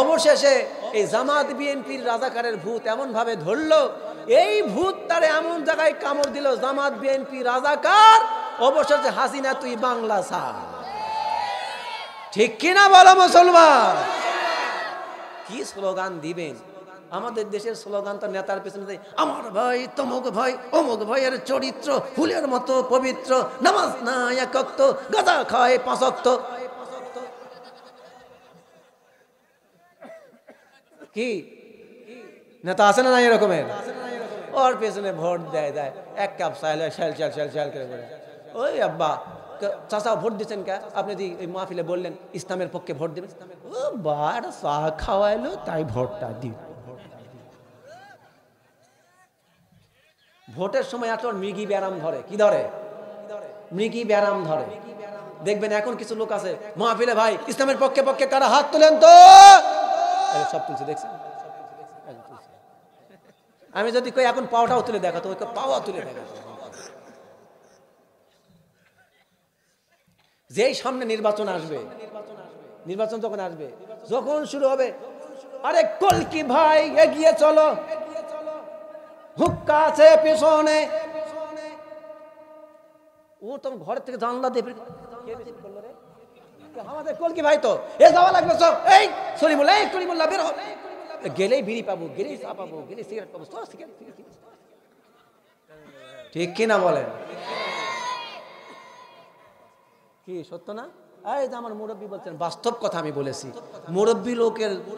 অবশেষে এই জামাত বিএনপির রাজাকারের ভূত এমন ভাবে ধরলো, এই ভূত তারে এমন জায়গায় কামড় দিল, জামাত বিএনপি রাজাকার, অবশেষে হাসিনা তুই বাংলা চায়। ঠিক কিনা বলো মুসলমান? কি স্লোগান দিবেন? আমাদের দেশের স্লোগান তো নেতার পেছনে, আমার ভাই তমুক ভাই অমুক ভাইয়ের চরিত্র ফুলের মতো পবিত্র, নামাজ না এক ওয়াক্ত, গাঁজা খায় 5 ওয়াক্ত। কি নেতা আছে না এরকমের? ওর পেছনে ভোট দেয়, এক কাপ চাল করে। ওই আব্বা চাচা ভোট দিচ্ছেন কে? আপনি যদি এই মাহফিলে বললেন ইসলামের পক্ষে ভোট দেবেন, ও বার চা খাওয়াইলো তাই ভোটটা দিই। ভোটের সময় এত মৃগী ব্যারাম ধরে। কি ধরে? মৃগী ব্যারাম ধরে। দেখবেন এখন কিছু লোক আছে মাহফিলে, ভাই ইসলামের পক্ষে পক্ষে কারা হাত তোলেন তো, সব তুলছে দেখছেন। আমি যদি কই এখন পাওয়াটাও তুলে দেখাতো, ওই পাওয়া তুলে দেখাতো। যেই সামনে নির্বাচন আসবে, নির্বাচন যখন আসবে, যখন শুরু হবে, আরে কলকি ভাই এগিয়ে চলো, হুক্কা আছে পেছনে। ও তো ঘর থেকে জানলা দিয়ে আমাদের কলকি ভাই তো এ যাওয়া লাগবে, সব এই সলিমুল্লাহ বের হ, গেলেই বিড়ি পাবো, গেলেই চা পাবো, গেলেই সিগারেট পাবো, সব সিগারেট। ঠিক কিনা বলেন? কি সত্য না? এই যে আমার মুরব্বী বলছেন, বাস্তব কথা আমি বলেছি।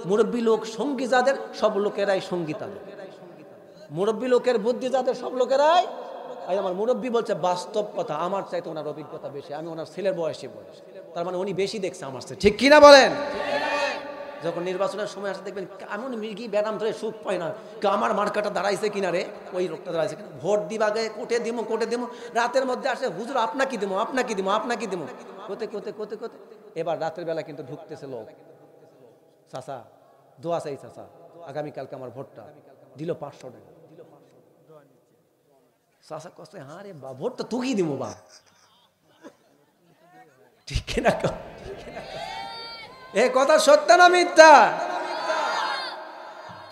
মুরব্বী লোক সঙ্গী যাদের, সব লোকেরাই সঙ্গী তাদের। মুরব্বী লোকের বুদ্ধি যাদের, সব লোকেরাই। আমার মুরব্বী বলছে বাস্তব কথা, আমার চাইতে ওনার অভিজ্ঞতা বেশি, আমি ওনার ছেলের বয়সী বয়স, তার মানে উনি বেশি দেখছে আমার চেয়ে। ঠিক কিনা বলেন? যখন নির্বাচনের সময় আসে দেখবেন এমন মৃগী ব্যারাম ধরে সুখ পায় না, আমার মার্কাটা দাঁড়াইছে কিনা রে, ওই লোকটা দাঁড়াইছে কিনা, ভোট দিবাগে কোটে দিমো, রাতের মধ্যে আসে হুজুর আপনাকে দিমো, কোতে এবার রাতের বেলা কিন্তু ঢুকতেছে লোক, চাচা দোয়া চাই, চাচা আগামীকালকে আমার ভোটটা দিল 500 টাকা। চাচা কষ্ট, হ্যাঁ রে বা ভোট তো তুই দিমো বা। ঠিক কিনা? এ কথা সত্য না মিথ্যা?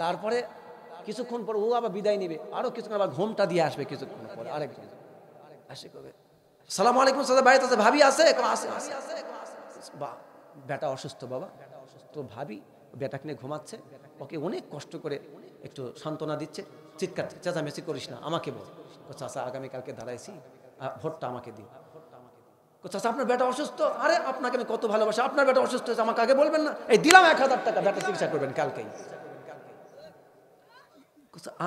তারপরে কিছুক্ষণ পর ও আবার বিদায় নিবে, আরো কিছুক্ষণ আবার ঘুমটা দিয়ে আসবে, কিছুক্ষণ পর আরেকজন আসে কবে সালাম আলাইকুম চাচা বাড়িতে আছে, ভাবি আছে? বা বেটা অসুস্থ বাবা, তো ভাবি বেটাকে নিয়ে ঘুমাচ্ছে, ওকে অনেক কষ্ট করে একটু সান্ত্বনা দিচ্ছে, চিৎকার চেঁচামেচি করিস না, আমাকে বল। চাচা আগামীকালকে দাঁড়াইছি, ভোটটা আমাকে দিন। চাচা আপনার বেটা অসুস্থ, আরে আপনাকে আমি কত ভালোবাসি, আপনার বেটা অসুস্থ হয়েছে আমাকে আগে বলবেন না, এই দিলাম 1000 টাকা, বেটা চিকিৎসা করবেন কালকেই।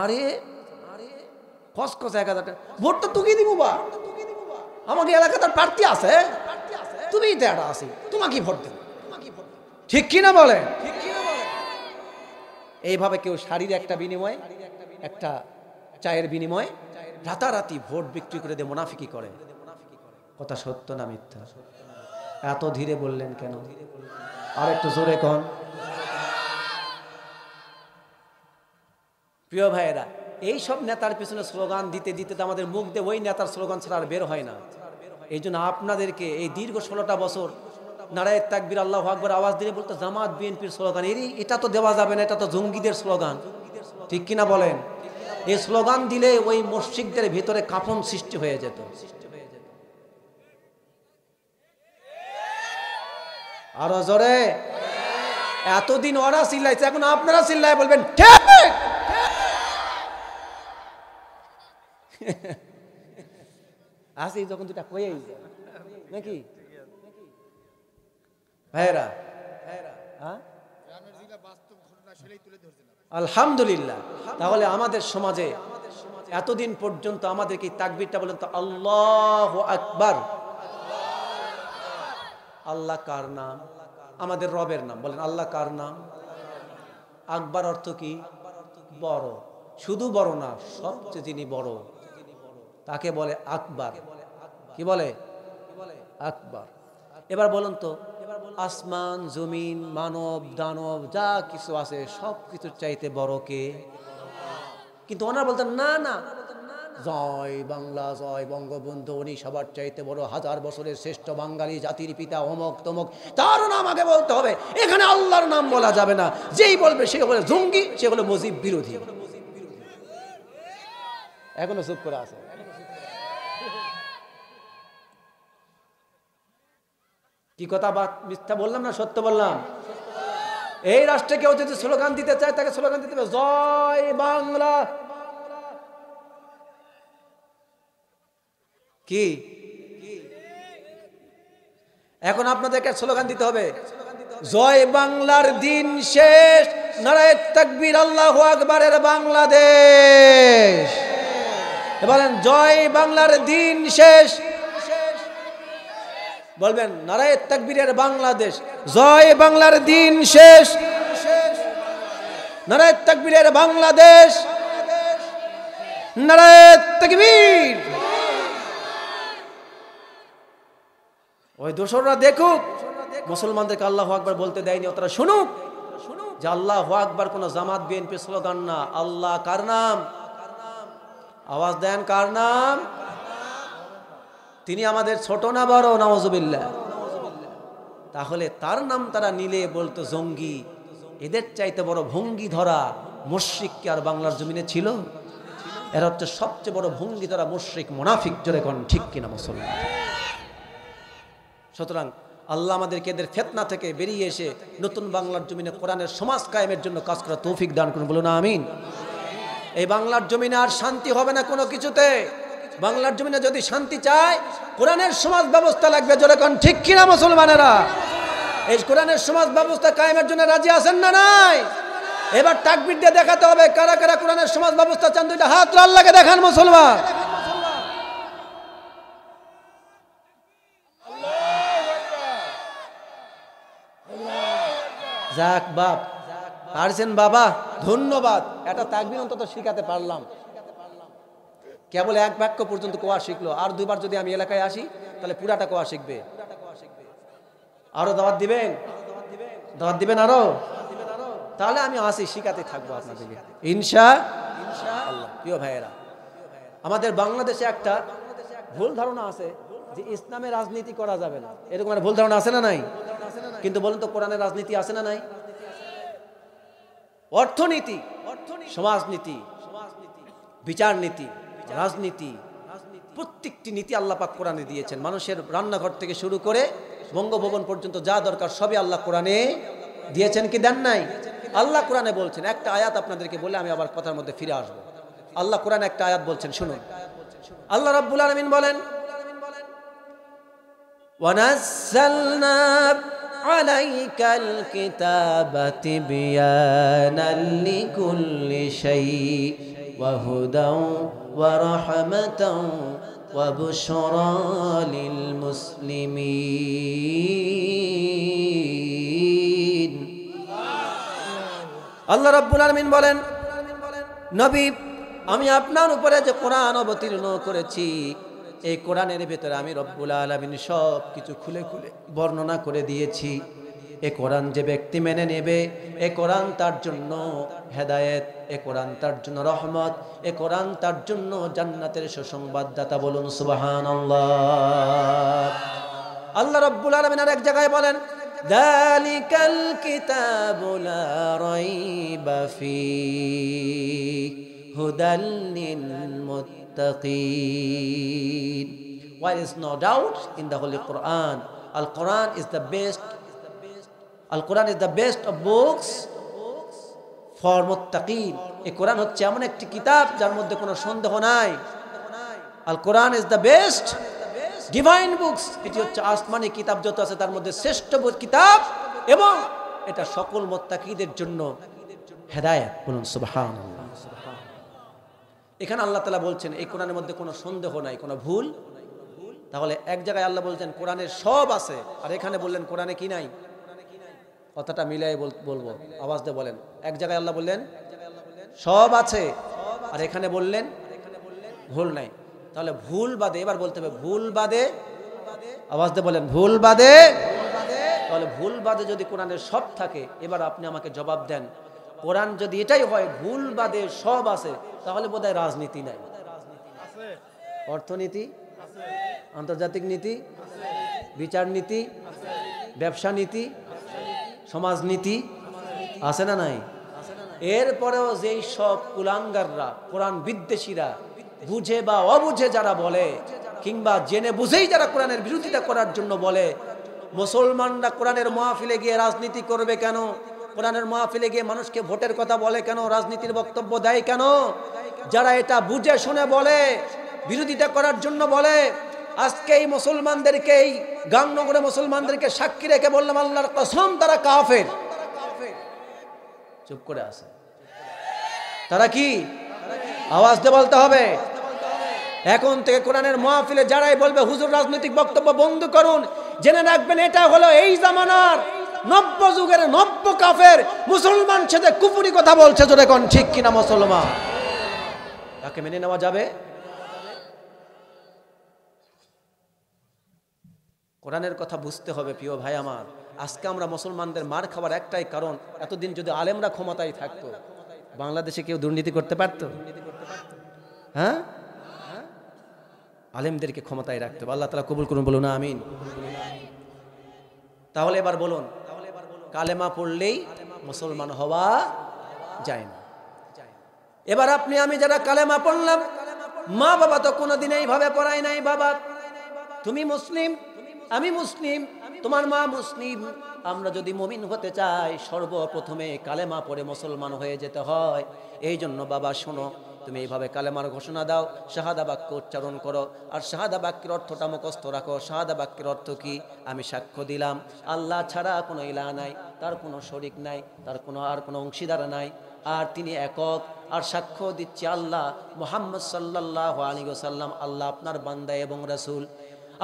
আরে কস 1000 টাকা, ভোটটা তুই দিব বা, আমাকে এলাকাতে প্রার্থী আছে, তুমি দেড়া আছি, তোমাকে ভোট দেব। ঠিক কিনা বলে? এইভাবে কেউ শাড়ির একটা বিনিময়ে একটা চায়ের বিনিময়ে রাতারাতি ভোট বিক্রি করে দিয়ে মুনাফিকি করে। কথা সত্য না মিথ্যা? এত ধীরে বললেন কেন? আর একটু জোরে কন। প্রিয় ভাইয়েরা, এই সব নেতার পিছনে স্লোগান দিতে দিতে তো আমাদের মুখ দিয়ে ওই নেতার স্লোগান ছাড়া আর বের হয় না। এই জন্য আপনাদেরকে এই দীর্ঘ 16টা বছর নারায়ে তাকবীর আল্লাহু আকবার আওয়াজ দিয়ে বলতে জামাত বিএনপির স্লোগান, এটা তো দেওয়া যাবে না, এটা তো জঙ্গিদের স্লোগান, ঠিক কিনা বলেন? এই স্লোগান দিলে ওই মসজিদদের ভিতরে কাঁপন সৃষ্টি হয়ে যেত। আরো জোরে। এতদিন ওরা চিল্লাইছে, এখন আপনারা চিল্লায় বলবেন ঠিক। আসি যখন দুটা কয়েই নাকি ভাইরা? আলহামদুলিল্লাহ। তাহলে আমাদের সমাজে এতদিন পর্যন্ত আমাদেরকে তাকবীরটা বলেন তো, আল্লাহু আকবার। আল্লাহ কার নাম? আমাদের রবের নাম। বলেন আল্লাহ কার নাম? আকবার অর্থ কি? বড়। শুধু বড় না, সবচেয়ে যিনি বড় তাকে বলে আকবার। কি বলে? আকবার। এবার বলুন তো, আসমান জমিন মানব দানব যা কিছু আছে সব কিছুর চাইতে বড় কে? কিন্তু ওনারা বলতেন না না, জয় বাংলা, জয় বঙ্গবন্ধু, উনি সবার চাইতে বড়, 1000 বছরের শ্রেষ্ঠ বাঙালি জাতির পিতা, অমক তমক, তার নাম আগে বলতে হবে, এখানে আল্লাহর নাম বলা যাবে না। যেই বলবে সে হলো জঙ্গি, সে হলো মুজিব বিরোধী। এখনো চুপ করে আছে। কি কথা বা মিথ্যা বললাম না সত্য বললাম? এই রাষ্ট্রে কেউ যদি স্লোগান দিতে চায় তাকে স্লোগান দিতে হবে জয় বাংলা। কি এখন আপনাদেরকে স্লোগান দিতে হবে, জয় বাংলার দিন শেষ, নারায়ে তাকবীর আল্লাহু আকবারের বাংলাদেশ। বলেন জয় বাংলার দিন শেষ। বলবেন নারায়ে তাকবীরের বাংলাদেশ, জয় বাংলার দিন শেষ, নারায়ে তাকবীরের বাংলাদেশ, নারায়ে তাকবীর। ওই দোসররা দেখুক মুসলমানদেরকে আল্লাহু আকবার বলতে দেয়নি, তারা শুনুক যে আল্লাহু আকবার কোন জামাত বিএনপি স্লোগান না। আল্লাহ কার নাম? আওয়াজ দেন, কার নাম? তিনি আমাদের ছোট না বড়? নাউজুবিল্লাহ। তাহলে তার নাম তারা নিলে বলতো জঙ্গি। এদের চাইতে বড় ভঙ্গি ধরা মুশরিক কি আর বাংলার জমিনে ছিল? এরা হচ্ছে সবচেয়ে বড় ভঙ্গি ধরা মুশরিক, মুনাফিক। জোরে কোন ঠিক কিনা মুসলমান? সুতরাং আল্লাহ আমাদেরকে এদের ফিতনা থেকে বেরিয়ে এসে নতুন বাংলার জমিনে কোরআনের সমাজ কায়েমের জন্য কাজ করার তৌফিক দান করুন, বলুন আমিন। এই বাংলার জমিনে আর শান্তি হবে না কোনো কিছুতে। বাংলার জমিনে যদি শান্তি চায় কোরআনের সমাজ ব্যবস্থা লাগবে। জোরে কোন ঠিক কিনা মুসলমানেরা? এই কোরআনের সমাজ ব্যবস্থা কায়েমের জন্য রাজি আছেন না নাই? এবার তাকবীর দিয়ে দেখাতে হবে কারা কারা কোরআনের সমাজ ব্যবস্থা চান। দুইটা হাত আল্লাহকে দেখান মুসলমান। যাক বাপ, পারছেন বাবা, ধন্যবাদ। এটা তাকবীর অন্তত শিখাতে পারলাম। কেবল এক বাক্য পর্যন্ত কোয়া শিখলো, আর দুইবার যদি আমি এলাকায় আসি তাহলে পুরাটা কোয়া শিখবে। আরো দাওয়াত দিবেন? দাওয়াত দিবেন আরো? তাহলে আমি আসি, শিখাতে থাকবো আপনাদেরকে ইনশাআল্লাহ। প্রিয় ভাইয়েরা, আমাদের বাংলাদেশে একটা ভুল ধারণা আছে যে ইসলামে রাজনীতি করা যাবে না, এরকম একটা ভুল ধারণা আছে না নাই? কিন্তু বলুন তো কোরআনের রাজনীতি আছে না নাই? অর্থনীতি, সমাজনীতি, বিচার নীতি, রাজনীতি, প্রত্যেকটি নীতি আল্লাহ পাক কোরআনে দিয়েছেন। মানুষের রান্নাঘর থেকে শুরু করে বঙ্গভবন পর্যন্ত যা দরকার সবই আল্লাহ কোরআনে দিয়েছেন। কি দেন নাই? আল্লাহ কোরআনে বলছেন। একটা আয়াত আপনাদেরকে বলে আমি আবার কথার মধ্যে ফিরে আসবো। আল্লাহ কোরআনে একটা আয়াত বলছেন, শুনুন। আল্লাহ রাব্বুল আলামিন বলেন, ওয়ানাজ্জালনা আলাইকাল কিতাবা তিবয়ানাল লিকুল্লি শাই ওয়া হুদাও ওয়া রাহমাতাও ওয়া বুশরা লিল মুসলিমিন। আল্লাহ রাব্বুল আলামিন বলেন, নবী আমি আপনার উপরে যে কোরআন অবতীর্ণ করেছি, এই কোরআনের ভেতরে আমি রব্বুল আলামিন সব কিছু খুলে খুলে বর্ণনা করে দিয়েছি। এ কোরআন যে ব্যক্তি মেনে নেবে, এ কোরআন তার জন্য হেদায়েত, এ কোরআন তার জন্য রহমত, এ কোরআন তার জন্য জান্নাতের সুসংবাদদাতা। বলুন সুবহানাল্লাহ। আল্লাহ রাব্বুল আলামিন আর এক জায়গায় বলেন, যালিকাল কিতাবু লা রাইবা ফীহি হুদাল লিল মুত্তাকিন। There is no doubt in the Holy Quran. Al-Quran is the best. Al-Quran is the best of books for muttaqin. এই কোরআন হচ্ছে এমন একটি কিতাব যার মধ্যে কোনো সন্দেহ নাই। Al-Quran is the best divine books. এটি হচ্ছে আসমানি কিতাব যত আছে তার মধ্যে শ্রেষ্ঠ কিতাব, এবং এটা সকল মুত্তাকিদের জন্য হেদায়েত। বলুন সুবহানাল্লাহ। এখানে আল্লাহ তাআলা বলছেন এই কোরআনের মধ্যে কোনো সন্দেহ নাই, কোনো ভুল। তাহলে এক জায়গায় আল্লাহ বলছেন কোরআনের সব আছে, আর এখানে বললেন কোরআনে কি নাই। কথাটা মিলাই বলবো, আওয়াজ দিয়ে বলেন। এক জায়গায় আল্লাহ বললেন সব আছে, আর এখানে বললেন ভুল নাই। তাহলে ভুল বাদে, এবার বলতে হবে ভুল বাদে, আওয়াজ দিয়ে বলেন ভুল বাদে। তাহলে ভুল বাদে যদি কোরআনের সব থাকে, এবার আপনি আমাকে জবাব দেন, কোরআন যদি এটাই হয় ভুল বাদে সব আছে, তাহলে বোধহয় রাজনীতি নাই, অর্থনীতি, আন্তর্জাতিক নীতি, বিচার নীতি, ব্যবসা নীতি, সমাজনীতি আছে না নাই? এরপরেও যেই সব কুলাঙ্গাররা, কোরআন বিদ্বেষীরা, বুঝে বা অবুঝে যারা বলে, কিংবা জেনে বুঝেই যারা কোরআনের বিরোধিতা করার জন্য বলে, মুসলমানরা কোরআনের মাহফিলে গিয়ে রাজনীতি করবে কেন, কোরআনের মাহফিলে গিয়ে মানুষকে ভোটের কথা বলে কেন, রাজনীতির বক্তব্য দেয় কেন, যারা এটা বুঝে শুনে বলে, বিরোধিতা করার জন্য বলে, আজকে এই মুসলমানদেরকে, এই গাংনগরে মুসলমানদেরকে সাক্ষী রেখে বললাম আল্লাহর কসম তারা কাফের। চুপ করে আছে। তারা কি? আওয়াজ দিয়ে বলতে হবে। এখন থেকে কোরআনের মাহফিলে যারাই বলবে হুজুর রাজনৈতিক বক্তব্য বন্ধ করুন, জেনে রাখবেন এটা হলো এই জামানার নব্য যুগের নব্য কাফের মুসলমান সাথে কুফরি কথা বলছে। জোরে কোন ঠিক কিনা মুসলমান? তাকে মেনে নেওয়া যাবে? কোরআনের কথা বুঝতে হবে প্রিয় ভাই আমার। আজকে আমরা মুসলমানদের মার খাবার একটাই কারণ, এতদিন যদি আলেমরা ক্ষমতায় থাকতো, বাংলাদেশে কেউ দুর্নীতি করতে পারতো? হ্যাঁ, আলেমদেরকে ক্ষমতায় রাখতে হবে। আল্লাহ তাআলা কবুল করুন, বলুন আমিন। তাহলে এবার বলুন, কালেমা পড়লেই মুসলমান হওয়া যায় না। এবার আপনি আমি যারা কালেমা পড়লাম, মা বাবা তো কোনোদিন এইভাবে পড়ায় নাই, বাবা তুমি মুসলিম, আমি মুসলিম, তোমার মা মুসলিম। আমরা যদি মুমিন হতে চাই সর্বপ্রথমে কালেমা পড়ে মুসলমান হয়ে যেতে হয়। এই জন্য বাবা শোনো, তুমি এইভাবে কালেমার ঘোষণা দাও, শাহাদা বাক্য উচ্চারণ করো, আর শাহাদা বাক্যের অর্থটা মুখস্থ রাখো। শাহাদা বাক্যের অর্থ কি? আমি সাক্ষ্য দিলাম আল্লাহ ছাড়া কোনো ইলাহ নাই, তার কোনো শরিক নাই, তার কোনো অংশীদার নাই, আর তিনি একক। আর সাক্ষ্য দিচ্ছি আল্লাহ মুহাম্মদ সাল্লাল্লাহু আলাইহি ওয়াসাল্লাম আল্লাহ আপনার বান্দা এবং রাসূল।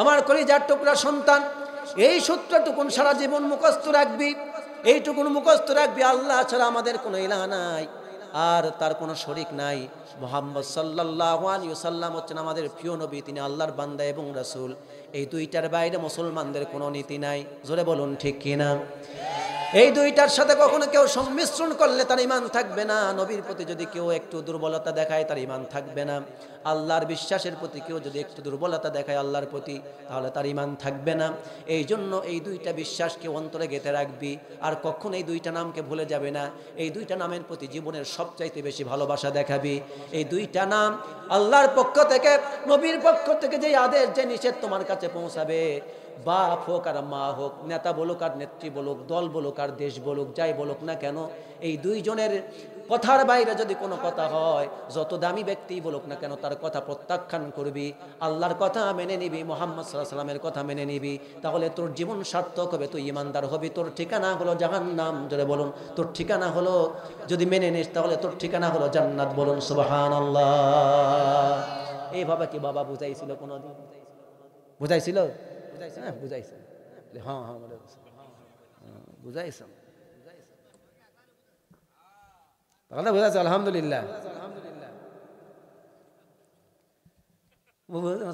আমার কলিজার টুকরা সন্তান, এই সূত্রটুকুন সারা জীবন মুখস্থ রাখবি, এইটুকুন মুখস্থ রাখবি, আল্লাহ ছাড়া আমাদের কোনো ইলাহ নাই, আর তার কোনো শরিক নাই। মুহাম্মদ সাল্লাল্লাহু আলাইহি ওয়াসাল্লাম হচ্ছেন আমাদের প্রিয় নবী, তিনি আল্লাহর বান্দা এবং রাসূল। এই দুইটার বাইরে মুসলমানদের কোনো নীতি নাই। জোরে বলুন ঠিক কিনা? এই দুইটার সাথে কখনো কেউ সংমিশ্রণ করলে তার ঈমান থাকবে না। নবীর প্রতি যদি কেউ একটু দুর্বলতা দেখায় তার ঈমান থাকবে না। আল্লাহর বিশ্বাসের প্রতি কেউ যদি একটু দুর্বলতা দেখায় আল্লাহর প্রতি, তাহলে তার ঈমান থাকবে না। এই জন্য এই দুইটা বিশ্বাসকে অন্তরে গেঁথে রাখবি, আর কখনো এই দুইটা নামকে ভুলে যাবে না। এই দুইটা নামের প্রতি জীবনের সবচাইতে বেশি ভালোবাসা দেখাবি। এই দুইটা নাম আল্লাহর পক্ষ থেকে, নবীর পক্ষ থেকে যে আদেশ, যে নিষেধ তোমার কাছে পৌঁছাবে, বাপ হোক আর মা হোক, নেতা বলুক আর নেত্রী বলুক, দল বলুক আর দেশ বলুক, যাই বলুক না কেন, এই দুইজনের কথার বাইরে যদি কোনো কথা হয়, যত দামি ব্যক্তি বলুক না কেন, তার কথা প্রত্যাখ্যান করবি, আল্লাহর কথা মেনে নিবি, মুহাম্মদ সাল্লাল্লাহু আলাইহি ওয়াসাল্লামের কথা মেনে নিবি, তাহলে তোর জীবন সার্থক হবে, তুই ঈমানদার হবি। তোর ঠিকানা হলো জাহান্নাম। জোরে বলুন, তোর ঠিকানা হলো, যদি মেনে নিস তাহলে তোর ঠিকানা হলো জান্নাত। বলুন সুবহানাল্লাহ। এইভাবে কি বাবা বুঝাইছিল কোনোদিন? বুঝাইছিল? হ্যাঁ বুঝাইছে। হ্যাঁ হ্যাঁ বুঝাইছ, তাহলে বুঝাইছে। আলহামদুলিল্লাহ।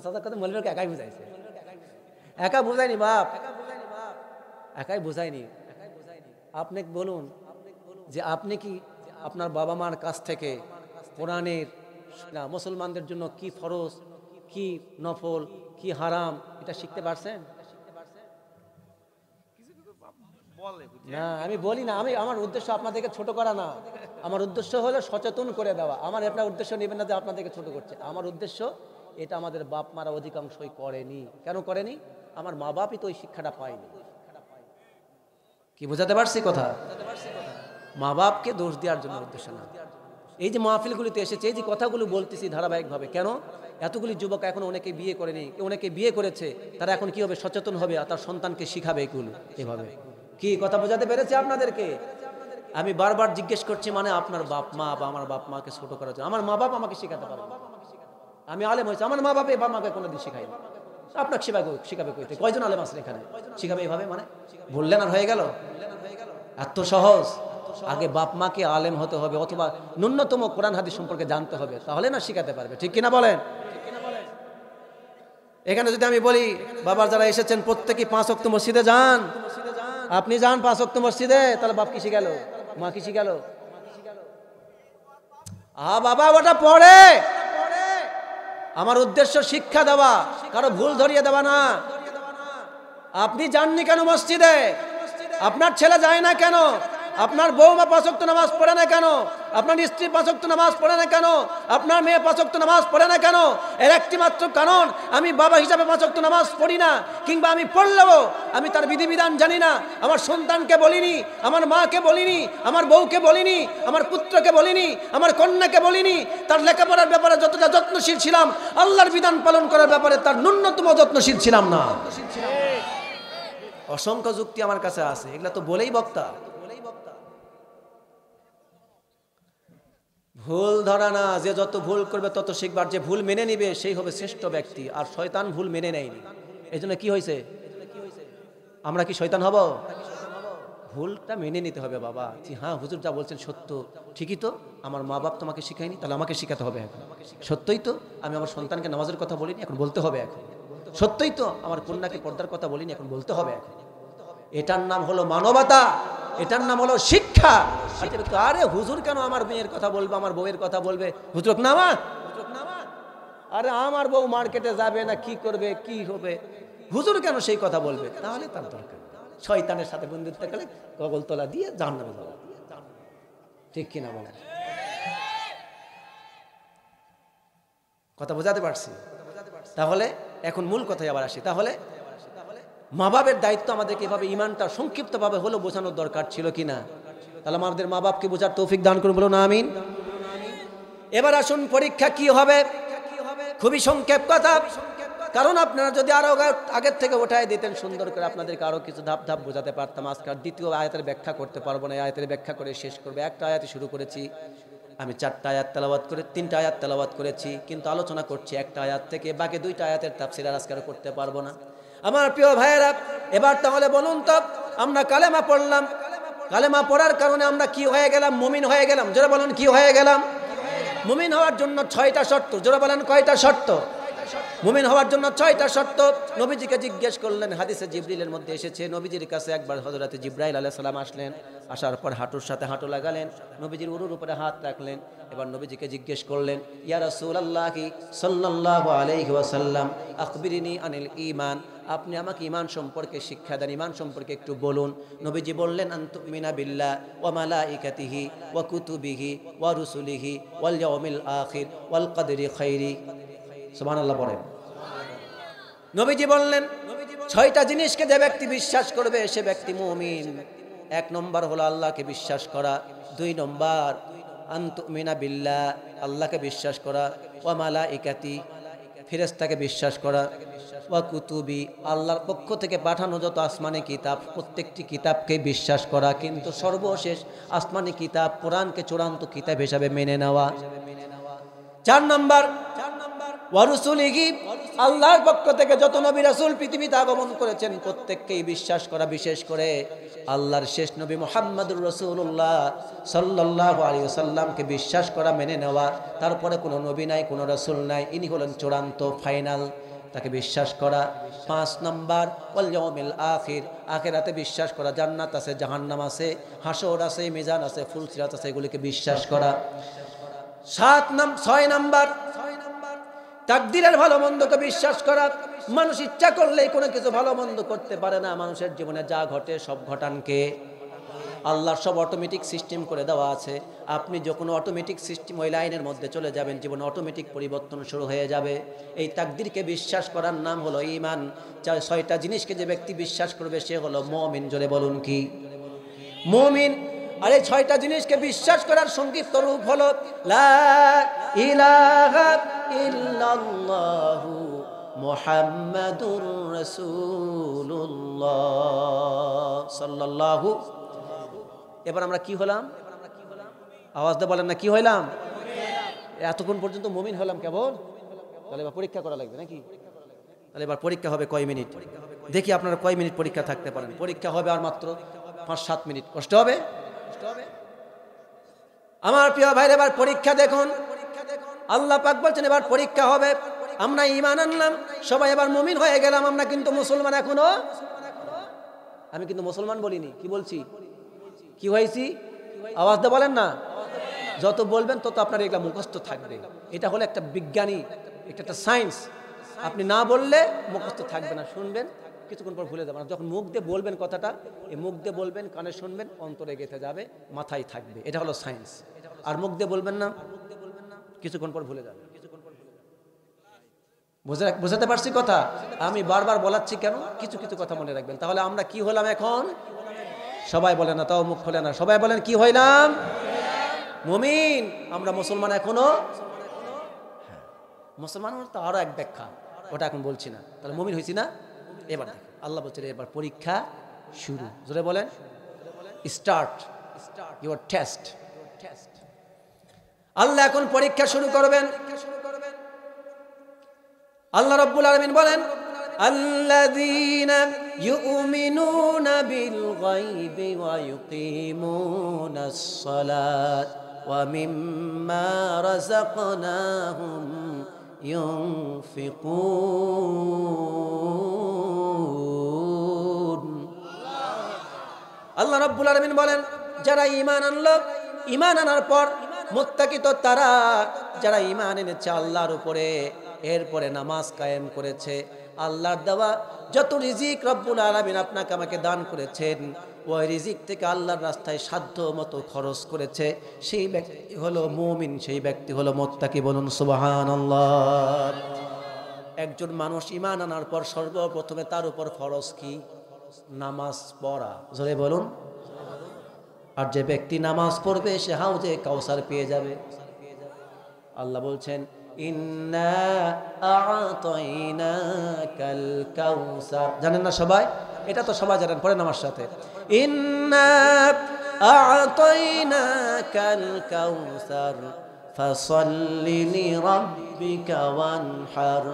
সাদার কথা মৌলবীকে একাই বুঝাইছে, একা বুঝায়নি বাপ, একাই বুঝায়নি। আপনি বলুন যে আপনি কি আপনার বাবা মার কাছ থেকে কোরআনের মুসলমানদের জন্য কি ফরজ, কি নফল, কি হারাম এটা শিখতে পারছেন? না, আমি বলি না, আমার উদ্দেশ্য আপনাদেরকে ছোট করা না, আমার উদ্দেশ্য হলো সচেতন করে দেওয়া। আমার আপনার উদ্দেশ্য নেবেন না যে আপনাদেরকে ছোট করছে, আমার উদ্দেশ্য এটা আমাদের বাপ মারা অধিকাংশই করেনি। কেন করেনি? আমার মা বাপই তো ওই শিক্ষাটা পায়নি। কি বোঝাতে পারছি কথা? মা বাপকে দোষ দেওয়ার জন্য উদ্দেশ্য না। এই যে মাহফিলগুলিতে এসেছে, এই যে কথাগুলো বলতেছি ধারাবাহিকভাবে, কেন এতগুলি যুবক এখন অনেকে বিয়ে করেনি, অনেকে বিয়ে করেছে, তারা এখন কি হবে? সচেতন হবে আর তার সন্তানকে শিখাবে এগুলো এভাবে। কি কথা বোঝাতে পেরেছে আপনাদেরকে? আমি বারবার জিজ্ঞেস করছি, মানে আপনার বাপ মা বা আমার বাপ মাকে ছোট করার জন্য আমার মা বাপ আমাকে শেখাতে পারবে না। আমি আলেম হয়েছি, আমার মা বাপে বাপ মাকে কোনোদিন শেখায়নি। আপনাকে শিখাবে কইতে কয়জন আলেম আছেন এখানে? শিখাবে এইভাবে, মানে বললেন আর হয়ে গেল? এত সহজ? আগে বাপ মাকে আলেম হতে হবে, অথবা ন্যূনতম কোরআন হাদিস সম্পর্কে জানতে হবে, তাহলে না শিখাতে পারবে। ঠিক কিনা বলেন? এখানে যদি আমি বলি, বাবার যারা এসেছেন প্রত্যেকেই 5 ওয়াক্ত মসজিদে যান, আপনি যান 5 ওয়াক্ত মসজিদে, তাহলে বাপ কি শিখাল, মা কি শিখাল? বাবা ওটা পড়ে। আমার উদ্দেশ্য শিক্ষা দেওয়া, কারো ভুল ধরিয়ে দেওয়া না। আপনি যাননি কেন মসজিদে? আপনার ছেলে যায় না কেন? আপনার বৌমা 5 ওয়াক্ত নামাজ পড়ে না কেন? আপনার স্ত্রী 5 ওয়াক্ত নামাজ পড়ে না কেন? আপনার মেয়ে 5 ওয়াক্ত নামাজ পড়ে না কেন? এর একটি মাত্র কারণ, আমি বাবা হিসাবে 5 ওয়াক্ত নামাজ পড়ি না, কিংবা আমি পড়লেও আমি তার বিধিবিধান জানি না। আমার সন্তানকে বলিনি, আমার মাকে বলিনি, আমার বউকে বলিনি, আমার পুত্রকে বলিনি, আমার কন্যাকে বলিনি। তার লেখাপড়ার ব্যাপারে যতটা যত্নশীল ছিলাম, আল্লাহর বিধান পালন করার ব্যাপারে তার ন্যূনতম যত্নশীল ছিলাম না। অসংখ্য যুক্তি আমার কাছে আছে, এগুলা তো বলেই বক্তা। ভুল ধরা না, যে যত ভুল করবে তত শিখবার, যে ভুল মেনে নিবে সেই হবে শ্রেষ্ঠ ব্যক্তি। আর শয়তান ভুল মেনে নেয়নি, এই জন্য কি হয়েছে? আমরা কি শয়তান হব? ভুলটা মেনে নিতে হবে বাবা, যে হ্যাঁ হুজুর যা বলছেন সত্য, ঠিকই তো, আমার মা বাপ তোমাকে শিখায়নি, তাহলে আমাকে শিখাতে হবে এখন। সত্যই তো, আমি আমার সন্তানকে নামাজের কথা বলিনি, এখন বলতে হবে এখন। সত্যই তো, আমার কন্যাকে পর্দার কথা বলিনি, এখন বলতে হবে এখন। এটার নাম হলো মানবতা, এটার নাম হলো শিক্ষা। আরে হুজুর কেন আমার মেয়ের কথা বলবে, আমার বউয়ের কথা বলবে? হুজুর নামা, আরে আমার বউ মার্কেটে যাবে না, কি করবে, কি হবে, হুজুর কেন সেই কথা বলবে? তাহলে তার দরকার শয়তানের সাথে বন্ধুত্ব করে গগল তলা দিয়ে জাহান্নামে যাওয়া। ঠিক কিনা বলেন? কথা বোঝাতে পারছি? তাহলে এখন মূল কথায় আবার আসি। তাহলে মা বাপের দায়িত্ব আমাদেরকে এভাবে ইমানটা সংক্ষিপ্তভাবে হলো বোঝানোর দরকার ছিল কিনা? তাহলে আমাদের মা বাপকে বোঝার তৌফিক দান করুন, বলুন আমিন। এবার আসুন, পরীক্ষা কি হবে? খুবই সংক্ষেপ কথা, কারণ আপনারা যদি আরো আগের থেকে উঠাই দিতেন সুন্দর করে, আপনাদেরকে আরো কিছু ধাপ ধাপ বোঝাতে পারতাম। আজকাল দ্বিতীয় আয়াতের ব্যাখ্যা করতে পারবো না, আয়াতের ব্যাখ্যা করে শেষ করবে। একটা আয়াতে শুরু করেছি, আমি 4টা আয়াত তেলাওয়াত করে 3টা আয়াত তেলাওয়াত করেছি, কিন্তু আলোচনা করছি একটা আয়াত থেকে, বাকি 2টা আয়াতের তাফসীর আর আজকে করতে পারবো না। আমার প্রিয় ভাইয়েরা, এবার তাহলে বলুন তো, আমরা কালেমা পড়লাম, কালেমা পড়ার কারণে আমরা কি হয়ে গেলাম? মুমিন হয়ে গেলাম। জোরে বলুন, কি হয়ে গেলাম? মুমিন হওয়ার জন্য 6টা শর্ত। জোরে বলেন, কয়টা শর্ত? মুমিন হওয়ার জন্য 6টা শর্ত। নবীজিকে জিজ্ঞেস করলেন, হাদিসে জিবরিলের মধ্যে এসেছে, নবীজির কাছে একবার হযরতে জিবরাইল আলাইহিস সালাম আসলেন, আসার পর হাঁটুর সাথে হাঁটু লাগালেন, নবীজির উরুর উপরে হাত রাখলেন। এবার নবীজিকে জিজ্ঞেস করলেন, ইয়া রাসূলুল্লাহি সাল্লাল্লাহু আলাইহি ওয়াসাল্লাম, আখবিরিনি আনিল ঈমান, আপনি আমাকে ঈমান সম্পর্কে শিক্ষা দেন, ঈমান সম্পর্কে একটু বলুন। নবীজি বললেন, আনতুমিনা বিল্লাহ ওয়া মালাইকাতিহি ওয়া কুতুবিহি ওয়া রুসুলিহি ওয়াল ইয়াউমিল আখির ওয়াল কদরি খাইরি। সুবহানাল্লাহ পড়েন। নবীজি বললেন, 6টা জিনিসকে যে ব্যক্তি বিশ্বাস করবে সে ব্যক্তি মুমিন। 1 নম্বর হলো আল্লাহকে বিশ্বাস করা, 2 নম্বর আনতুমিনা বিল্লাহ, আল্লাহকে বিশ্বাস করা, ওয়া মালাইকাতি, ফেরেশতাকে বিশ্বাস করা, ওয়া কুতুবি, আল্লাহর পক্ষ থেকে পাঠানো যত আসমানি কিতাব প্রত্যেকটি কিতাবকে বিশ্বাস করা, কিন্তু সর্বশেষ আসমানি কিতাব কোরআনকে চূড়ান্ত কিতাব হিসাবে মেনে নেওয়া। 4 নম্বর ওয়া রুসুলিহি, আল্লাহর পক্ষ থেকে যত নবী রাসূল পৃথিবীতে আগমন করেছেন প্রত্যেককেই বিশ্বাস করা, বিশেষ করে আল্লাহর শেষ নবী মুহাম্মদুর রাসূলুল্লাহ সাল্লাল্লাহু আলাইহি ওয়াসাল্লামকে বিশ্বাস করা, মেনে নেওয়া। তারপরে কোনো নবী নাই, কোনো রাসূল নাই, ইনি হলেন চূড়ান্ত ফাইনাল, তাকে বিশ্বাস করা। 5 নাম্বার ওয়াল ইয়াউমিল আখির, আখিরাতে বিশ্বাস করা, জান্নাত আছে, জাহান্নাম আছে, হাসর আছে, মিজান আছে, ফুলসিরাত আছে, এগুলিকে বিশ্বাস করা। 6 নাম্বার তাকদীরের ভালো মন্দকে বিশ্বাস করা। মানুষ ইচ্ছা করলেই কোনো কিছু ভালো মন্দ করতে পারে না। মানুষের জীবনে যা ঘটে সব ঘটানকে আল্লাহর, সব অটোমেটিক সিস্টেম করে দেওয়া আছে। আপনি যখন অটোমেটিক সিস্টেম ওই লাইনের মধ্যে চলে যাবেন, জীবনে অটোমেটিক পরিবর্তন শুরু হয়ে যাবে। এই তাকদীরকে বিশ্বাস করার নাম হলো ঈমান। 6টা জিনিসকে যে ব্যক্তি বিশ্বাস করবে সে হলো মুমিন। জোরে বলুন কি মুমিন? আর এই 6টা জিনিসকে বিশ্বাস করার সংক্ষিপ্ত রূপ হলো লা ইলাহা ইল্লাল্লাহু মুহাম্মাদুর রাসূলুল্লাহ সাল্লাল্লাহু। এবার আমরা কি হলাম? আওয়াজ দিয়ে বলেন না, কি হইলাম? এতক্ষণ পর্যন্ত মুমিন হলাম কেবল। তাহলে এবার পরীক্ষা করা লাগবে নাকি? তাহলে এবার পরীক্ষা হবে কয় মিনিট? দেখি আপনারা কয় মিনিট পরীক্ষা থাকতে পারেন। পরীক্ষা হবে আর মাত্র 5-7 মিনিট। কষ্ট হবে? আমার প্রিয় ভাইরা, এবার পরীক্ষা দেখুন। আল্লাহ পাক বলছেন এবার পরীক্ষা হবে। আমরা ঈমান আনলাম, সবাই এবার মুমিন হয়ে গেলাম। আমরা কিন্তু মুসলমান এখনো। আমি কিন্তু মুসলমান বলিনি, কি বলছি? কি হয়েছি? আওয়াজ দিয়ে বলেন না। যত বলবেন তত আপনার এগুলা মুখস্থ থাকবে। এটা হলো একটা বিজ্ঞানী, একটা সায়েন্স। আপনি না বললে মুখস্থ থাকবে না, শুনবেন কিছুক্ষণ পর ভুলে যাবেন। যখন মুখ দিয়ে বলবেন কথাটা, এই মুখ দিয়ে বলবেন, কানে শুনবেন, অন্তরে গেঁথে যাবে, মাথায় থাকবে। এটা হলো সায়েন্স। আর মুখ দিয়ে বলবেন না, কিছুক্ষণ পর ভুলে যাবে। বুঝাতে পারছি কথা? আমি বারবার বলাচ্ছি কেন? কিছু কিছু কথা মনে রাখবেন। তাহলে আমরা কি হলাম এখন? সবাই বলেন না, তাও মুখ খোলে না। সবাই বলেন কি হইলাম? মুমিন। আমরা মুসলমান এখনো। মুসলমান তো আরো এক ব্যাখ্যা, ওটা এখন বলছি না। তাহলে মুমিন হয়েছি না? এবার দেখেন আল্লাহ বলছেন এবার পরীক্ষা শুরু। জোরে বলেন স্টার্ট ইউর টেস্ট। আল্লাহ এখন পরীক্ষা শুরু করবেন। আল্লাহ রাব্বুল আলামিন বলেন আল্লাযীনা ইউমিনুনা বিল গায়বি ওয়া ইউকিমুনাস সালাত ওয়া মিম্মা রাযাকনাহুম ইউনফিকুন। আল্লাহ রাব্বুল আলামিন বলেন যারা ঈমান আনলো, ঈমান আনার পর মুত্তাকি তো তারা যারা ঈমান এনেছে আল্লাহর উপরে, এরপরে নামাজ কায়েম করেছে, আল্লাহর দেওয়া যত রিজিক রব্বুল আলামিন আপনাকে আমাকে দান করেছেন ওই রিজিক থেকে আল্লাহর রাস্তায় সাধ্য মতো খরচ করেছে, সেই ব্যক্তি হলো মুমিন, সেই ব্যক্তি হলো মুত্তাকি। বলুন সুবহানাল্লাহ। একজন মানুষ ঈমান আনার পর সর্বপ্রথমে তার উপর ফরজ কি? নামাজ পড়া। জোরে বলুন। আর যে ব্যক্তি নামাজ পড়বে সে হাউজে কাউসার পেয়ে যাবে। আল্লাহ বলছেন ইন্না আ'তাইনাকাল কাউসার। জানেন না সবাই? এটা তো সবাই জানেন, পড়েন আমার সাথে। ইন্না আ'তাইনাকাল কাউসার ফাসাল্লি লিরাব্বিকা ওয়ানহার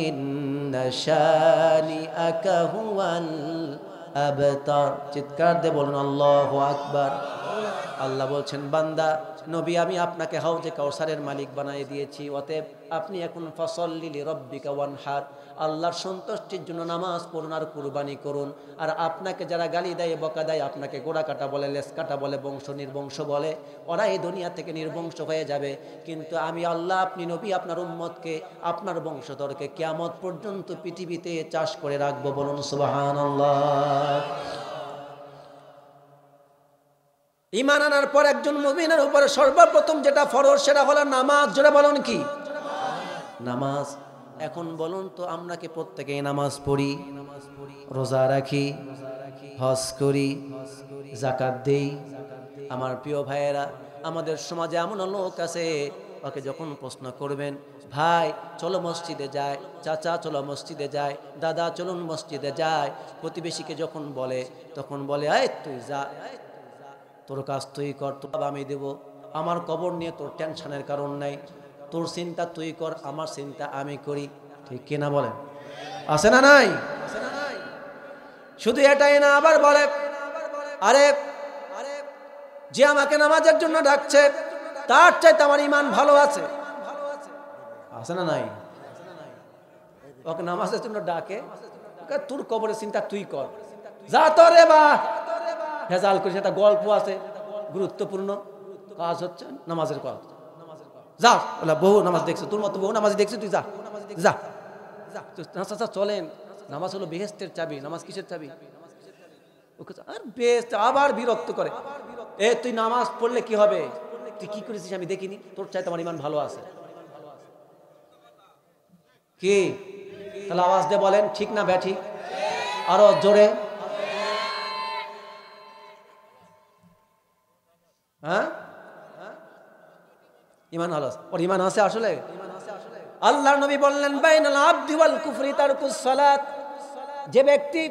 ইন্না শানিআকা হুয়াল আবতার। চিৎকার দিয়ে বলুন আল্লাহু আকবার। আল্লাহ বলছেন বান্দা নবী আমি আপনাকে হাউজে কাউসারের মালিক বানিয়ে দিয়েছি, অতএব আপনি এখন ফাসাল্লি লিরাব্বিকা ওয়ানহার, আল্লাহর সন্তুষ্টির জন্য নামাজ পড়ুন আর কুরবানি করুন। আর আপনাকে যারা গালি দেয়, বকা দেয়, আপনাকে গোড়া কাটা বলে, লেস কাটা বলে, বংশ নির্বংশ বলে, ওরা এই দুনিয়া থেকে নির্বংশ হয়ে যাবে। কিন্তু আমি আল্লাহ, আপনি নবী, আপনার উম্মতকে, আপনার বংশধরকে কিয়ামত পর্যন্ত পৃথিবীতে চাষ করে রাখবো। বলুন সুবহানাল্লাহ। ঈমান আনার পর একজন মুমিনের উপরে সর্বপ্রথম যেটা ফরজ সেটা হলো নামাজ। জোরে বলুন কি? নামাজ। এখন বলুন তো আমরা কি প্রত্যেকেই নামাজ পড়ি, রোজা রাখি, হজ করি, যাকাত দেই? আমার প্রিয় ভাইয়েরা, আমাদের সমাজে এমন লোক আছে, ওকে যখন প্রশ্ন করবেন ভাই চলো মসজিদে যায়, চাচা চলো মসজিদে যায়, দাদা চলুন মসজিদে যায়, প্রতিবেশীকে যখন বলে তখন বলে এই তুই যা, তোর কাজ তুই কর, তোর আমি দেব, আমার কবর নিয়ে তোর টেনশনের কারণ নাই, তোর চিন্তা তুই কর, আমার চিন্তা আমি করি। ঠিক কিনা বলেন? আছে না নাই? শুধু এটাই না, আবার বলে আরে যে আমাকে নামাজের জন্য ডাকছে তার চাইতে আমার ঈমান ভালো আছে। আছে না নাই? ওকে নামাজের জন্য ডাকে, তোর কবরের চিন্তা তুই কর, যা তো রে বা ভেজাল করিস। একটা গল্প আছে, গুরুত্বপূর্ণ কাজ হচ্ছে নামাজের কাজ, যা বলে বহু নামাজ দেখছো, তোর মতো বহু নামাজ দেখছি, তুই যা যা যা। চলেন, নামাজ হলো বেহেস্তের চাবি। নামাজ কিসের চাবি? আর বেহেস্ত। আবার বিরক্ত করে, এ তুই নামাজ পড়লে কি হবে, তুই কি করেছিস আমি দেখিনি, তোর চাইতে আমার ঈমান ভালো আছে। কি তাহলে আওয়াজ দিয়ে বলেন, ঠিক না ব্যাঠিক? আরো জোরে। হ্যাঁ, ঈমান ভালো আছে, ওর ঈমান আছে আসলে। আল্লাহর নবী বললেন বাইনাল আবদি ওয়াল কুফরি তারকুস সালাত। যে ব্যক্তি,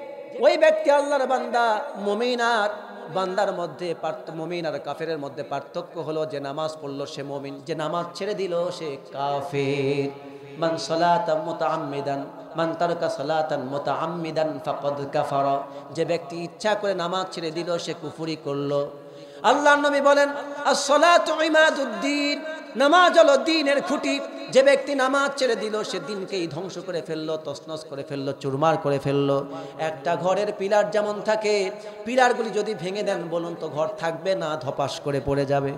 ওই ব্যক্তি আল্লাহর বান্দা, মুমিন আর বান্দার মধ্যে মুমিন আর কাফেরের মধ্যে পার্থক্য হলো যে নামাজ পড়লো সে মুমিন, যে নামাজ ছেড়ে দিল সে কাফের। মান সালাতান মুতাআম্মিদান মান তারকা সালাতান মুতাআম্মিদান ফাকাদ কাফারা। যে ব্যক্তি ইচ্ছা করে নামাজ ছেড়ে দিল সে কুফরি করলো। আল্লাহর নবী বলেন আস-সালাতু ইমাদুদ্দিন, নামাজ হলো দ্বীনের খুঁটি। যে ব্যক্তি নামাজ ছেড়ে দিল সে দ্বীনকেই ধ্বংস করে ফেললো, তছনছ করে ফেললো, চুরমার করে ফেললো। একটা ঘরের পিলার যেমন থাকে, পিলারগুলি যদি ভেঙে দেন বলুন তো ঘর থাকবে না, ধপাস করে পড়ে যাবে,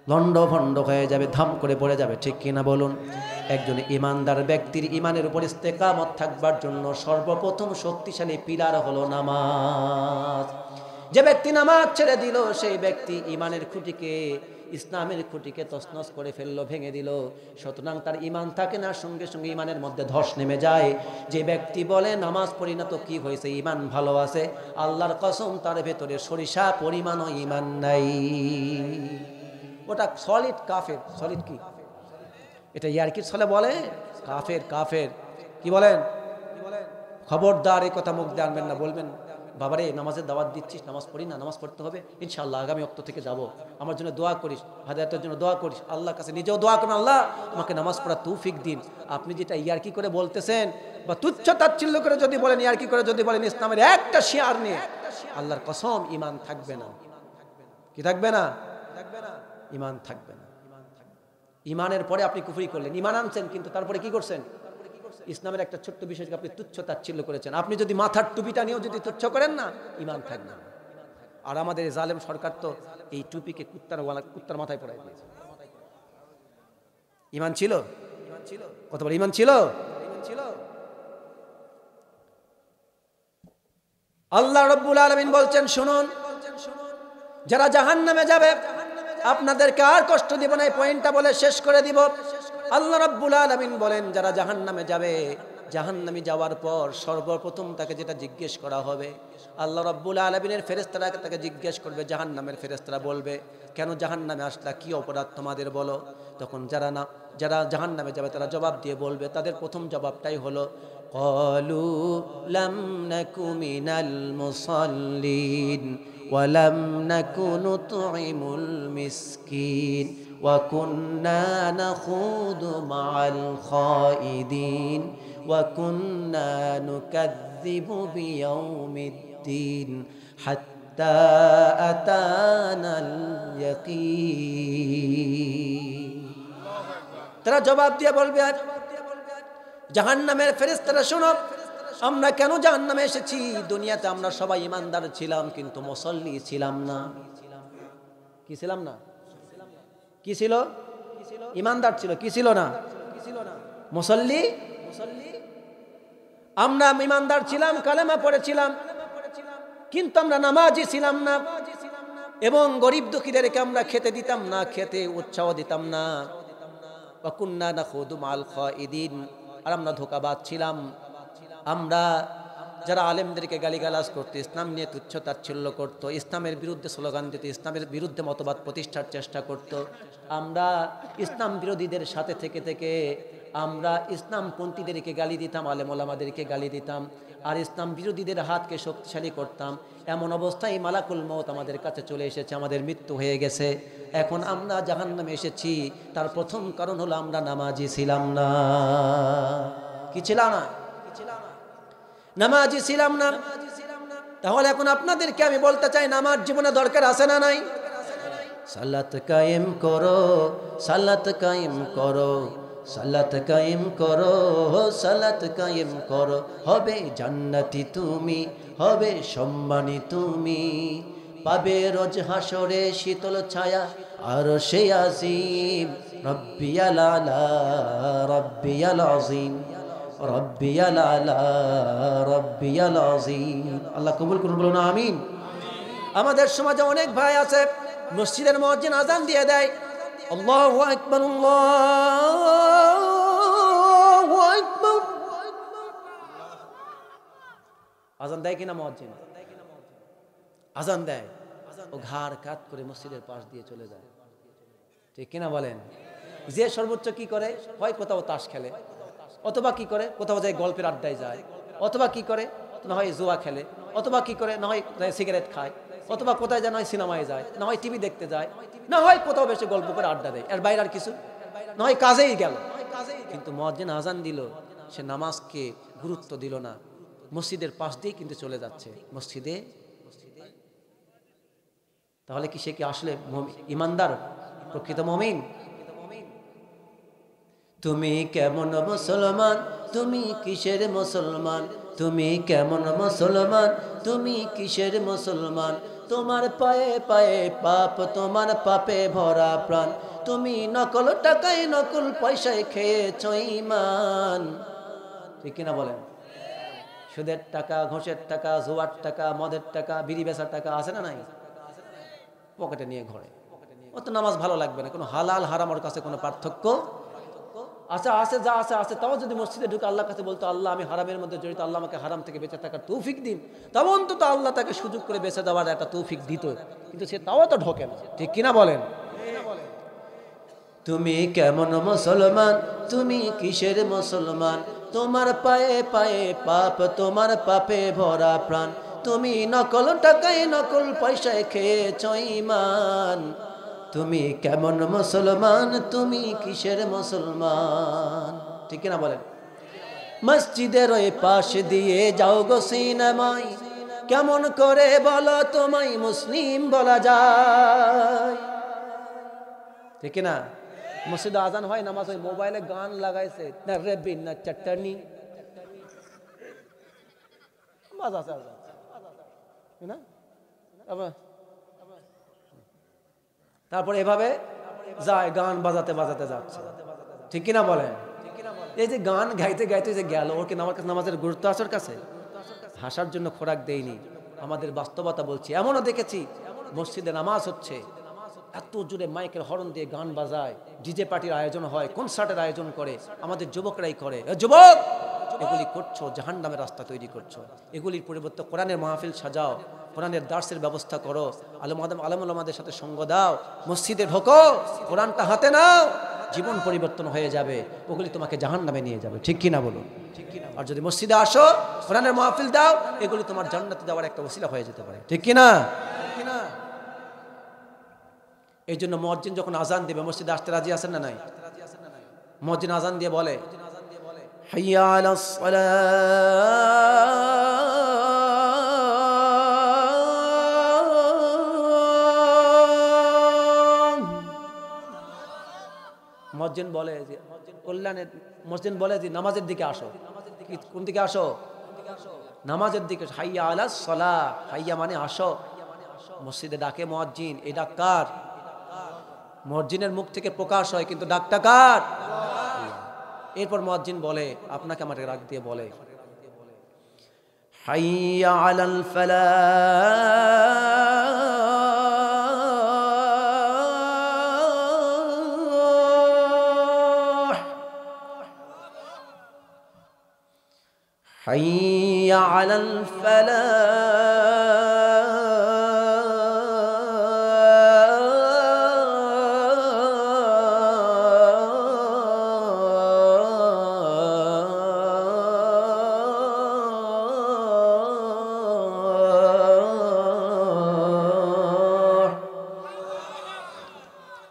লন্ড ভন্ড হয়ে যাবে, ধাম করে পড়ে যাবে, ঠিক কিনা বলুন? একজন ইমানদার ব্যক্তির ইমানের উপর ইস্তেকামত থাকবার জন্য সর্বপ্রথম শক্তিশালী পিলার হলো নামাজ। যে ব্যক্তি নামাজ ছেড়ে দিল সেই ব্যক্তি ইমানের খুঁটিকে, ইসলামের খুঁটিকে তছনছ করে ফেললো, ভেঙে দিল। সুতরাং তার ইমান থাকে না, সঙ্গে সঙ্গে ইমানের মধ্যে ধস নেমে যায়। যে ব্যক্তি বলে নামাজ পড়ি না তো কি হয়েছে, ইমান ভালো আছে, আল্লাহর কসম তার ভেতরে সরিষা পরিমাণও ইমান নাই। ওটা সলিড কাফের। সলিড কি এটা ইয়ারকির ছলে বলে? কাফের। কাফের কি বলেন? খবরদার এই কথা মুখ দিয়ে আনবেন না। বলবেন বাবারে নামাজের দাওয়াত দিচ্ছিস, নামাজ পড়ি না, নামাজ পড়তে হবে ইনশাআল্লাহ, আগামী ওয়াক্ত থেকে যাব, আমার জন্য দোয়া করিস, হাদায়াতের জন্য দোয়া করিস, আল্লাহর কাছে নিজেও দোয়া করুন, আল্লাহ আমাকে নামাজ পড়ার তৌফিক দিন। আপনি যেটা ইয়ারকি করে বলতেছেন বা তুচ্ছ তাচ্ছিল্য করে যদি বলেন, ইয়ারকি করে যদি বলেন ইসলামের একটা শিয়ার নিয়ে, আল্লাহর কসম ইমান থাকবে না। কি থাকবে না? ইমান থাকবে না। ইমানের পরে আপনি কুফরি করলেন, ইমান আনছেন কিন্তু তারপরে কি করছেন? ইসলামের একটা ছোট্ট বিষয়কে আপনি তুচ্ছ তাচ্ছিল্য করেছেন। আপনি যদি মাথার টুপিটা নিয়েও যদি তুচ্ছ করেন না, ইমান থাকবে না। আর আমাদের জালেম সরকার তো এই টুপিকে কুত্তার মাথায় পড়াই দিয়েছে। ইমান ছিল? কত বড় ইমান ছিল? আল্লাহ রাব্বুল আলামিন বলছেন শুনুন, যারা জাহান্নামে যাবে আপনাদেরকে আর কষ্ট দিব না, এই পয়েন্টটা বলে শেষ করে দিব। আল্লাহ রাব্বুল আলামিন বলেন যারা জাহান্নামে যাবে, জাহান্নামে যাওয়ার পর সর্বপ্রথম তাকে যেটা জিজ্ঞেস করা হবে, আল্লাহ রাব্বুল আলামিনের ফেরেশতারা তাকে জিজ্ঞেস করবে, জাহান্নামের ফেরেশতারা বলবে কেন জাহান্নামে আসলা, কি অপরাধ তোমাদের বলো। তখন যারা জাহান্নামে যাবে তারা জবাব দিয়ে বলবে, তাদের প্রথম জবাবটাই হলো ক্বালু লাম নাকু মিনাল মুসাল্লিন ওয়া লাম নাকু নুতঈমুল মিসকিন ওয়া কুন্না নাখুদু মাআল খাইদিন ওয়া কুন্না নুকাযযিবু বিয়াউমিদ্দিন হাত্তা আতানাল ইয়াকিন। তারা জবাব দিয়ে বলবে, জাহান্নামের ফেরেশতারা শোনো, আমরা কেন জাহান্নামে এসেছি? দুনিয়াতে আমরা সবাই ইমানদার ছিলাম কিন্তু মুসল্লি ছিলাম না। কি ছিলাম না? কি ছিল? ইমানদার ছিল। কি ছিল না? মুসল্লি। আমরা ইমানদার ছিলাম, কালেমা পড়েছিলাম, কিন্তু আমরা নামাজি ছিলাম না, এবং গরিব দুঃখীদেরকে আমরা খেতে দিতাম না, খেতে উৎসাহ দিতাম না। ওয়া কুন্না নাখুদু মাল খাইদিন, আর আমরা ধোঁকাবাজ ছিলাম। আমরা যারা আলেমদেরকে গালিগালাজ করতো, ইসলাম নিয়ে তুচ্ছ তাচ্ছিল্য করত, ইসলামের বিরুদ্ধে স্লোগান দিত, ইসলামের বিরুদ্ধে মতবাদ প্রতিষ্ঠার চেষ্টা করত, আমরা ইসলাম বিরোধীদের সাথে থেকে আমরা ইসলামপন্থীদেরকে গালি দিতাম, আলেম ওলামাদেরকে গালি দিতাম, আর ইসলাম বিরোধীদের হাতকে শক্তিশালী করতাম। এমন অবস্থায় মালাকুল মউত আমাদের কাছে চলে এসেছে, আমাদের মৃত্যু হয়ে গেছে, এখন আমরা জাহান্নামে এসেছি। তার প্রথম কারণ হলো আমরা নামাজি ছিলাম না। কি ছিলাম না? নামাজি ছিলাম না। তাহলে এখন আপনাদেরকে আমি বলতে চাই, নামাজ জীবনে দরকার আছে না নাই? সালাত কায়েম করো, সালাত কায়েম করো, সালাত কায়েম করো, সালাত কায়েম করো, হবে জান্নাতি তুমি, হবে সম্মানী তুমি, পাবে রোজ হাসরে শীতল ছায়া আর সে আজিম। রব্বিয়াল আলা, রব্বিয়াল আজিম, রব্বিয়াল আলা, রব্বিয়াল আজিম। আল্লাহ কবুল করুন, বলুন আমিন। আমাদের সমাজে অনেক ভাই আছে, মসজিদের মুয়াজ্জিন আযান দিয়ে দেয়, আল্লাহু আকবার, আল্লাহু আকবার, আযান দেয় কিনা মুয়াজ্জিন? আযান দেয়, ও ঘাড় কাত করে মসজিদের পাশ দিয়ে চলে যায়, ঠিক কিনা বলেন? যে সর্বোচ্চ কি করে, হয় কোথাও তাস খেলে, অথবা কি করে কোথাও যায় গল্পের আড্ডায় যায়, অথবা কি করে না হয় জুয়া খেলে, অথবা কি করে না হয় সিগারেট খায়, অথবা কোথায় যায়, না হয় সিনেমায় যায়, না হয় টিভি দেখতে যায়, না হয় কোথাও বেশি গল্প করে আড্ডা দেয়, এর বাইরে আর কিছু না হয় কাজেই গেল। কিন্তু মুয়াজ্জিন আযান দিল, সে নামাজকে গুরুত্ব দিল না, মসজিদের পাশ দিয়ে কিন্তু চলে যাচ্ছে মসজিদে। তাহলে কি সে কি আসলে ইমানদার, প্রকৃত মুমিন? তুমি কেমন মুসলমান, তুমি কিসের মুসলমান, তুমি কেমন মুসলমান, তুমি কিসের মুসলমান, তোমার পায়ে পায়ে পাপ, তোমার পাপে ভরা প্রাণ, তুমি নকল টাকায় নকল পয়সায় খেয়েছো ঈমান। ঠিক কিনা বলেন? সুদের টাকা, ঘোষের টাকা, জুয়ার টাকা, মদের টাকা, বিড়ি বেচার টাকা আছে না নাই? পকেটে নিয়ে ঘরে, ও তো নামাজ ভালো লাগবে না। কোনো হালাল হারামের কাছে কোনো পার্থক্য আচ্ছা আছে, যা আছে আছে, তাও যদি মসজিদে ঢুকে আল্লাহর কাছে বলতো, আল্লাহ আমি হারামের মধ্যে জড়িত, আল্লাহ আমাকে হারাম থেকে বেঁচে থাকার তৌফিক দিন, তাও অন্তত আল্লাহ তাকে সুযোগ করে বেঁচে দেওয়ার একটা তৌফিক দিত, কিন্তু সে তাও তো ঢোকে না। ঠিক কিনা বলেন? তুমি কেমন মুসলমান, তুমি কিসের মুসলমান, তোমার পায়ে পায়ে পাপ, তোমার পাপে ভরা প্রাণ, তুমি নকল টাকায় নকল পয়সায় খেয়েছো ঈমান। তুমি কেমন মুসলমান, তুমি কিসের মুসলমান? ঠিক কিনা বলেন? মসজিদের ওই পাশ দিয়ে যাও গো সিনেমায়, কেমন করে বলো তোমায় মুসলিম বলা যায়? ঠিক কিনা? মসজিদে আজান হয়, নামাজ হয়, মোবাইলে গান লাগাইছে, না রেবিন না চাটনি বাজাচ্ছে না, তারপরে এভাবে যায়, গান বাজাতে বাজাতে যাচ্ছে। ঠিক কিনা বলেন? এই যে গান গাইতে গাইতে যে গেল, ওর কি নামাজের গুরুত্ব আছে ওর কাছে? হাসার জন্য খোরাক দেয়নি। আমাদের বাস্তবতা বলছি, এমনও দেখেছি মসজিদে নামাজ হচ্ছে, এত জোরে মাইকের হর্ন দিয়ে গান বাজায়, ডিজে পার্টির আয়োজন হয়, কনসার্টের আয়োজন করে, আমাদের যুবকরাই করে। যুবক, এগুলি করছো, জাহান্নামের রাস্তা তৈরি করছো। এগুলির পরিবর্তে কোরআনের মাহফিল সাজাও, কোরআনের দার্সের ব্যবস্থা করো, আলেম ওলামাদের সাথে সঙ্গ দাও, মসজিদে ঢোকো, কোরআনটা হাতে নাও, জীবন পরিবর্তন হয়ে যাবে। ওগুলি তোমাকে জাহান্নামে নিয়ে যাবে। ঠিক কিনা বলুন? আর যদি মসজিদে আসো, কোরআনের মাহফিল দাও, এগুলি তোমার জান্নাতে যাওয়ার একটা ওসিলা হয়ে যেতে পারে। ঠিক কিনা? এই জন্য মুয়াজ্জিন যখন আজান দিবে, মসজিদে আসতে রাজি আছেন না নাই? মুয়াজ্জিন আজান দিয়ে বলে, হাইয়া আলাস সালাহ। মুয়াজ্জিন বলে যে কল্যাণের, মুয়াজ্জিন বলে যে নামাজের দিকে আসো। কোন দিকে আসো? নামাজের দিকে। হাইয়া আলাস সালাহ, হাইয়া মানে আসো। মসজিদে ডাকে মুয়াজ্জিন, এই ডাক কার? মুয়াজ্জিনের মুখ থেকে প্রকাশ হয়, কিন্তু ডাকটা কার? এরপর মুয়াজ্জিন বলে, আপনাকে আমার রাগ দিয়ে বলে, হাইয়া আলাল ফালাহ, হাইয়া আলাল ফালাহ।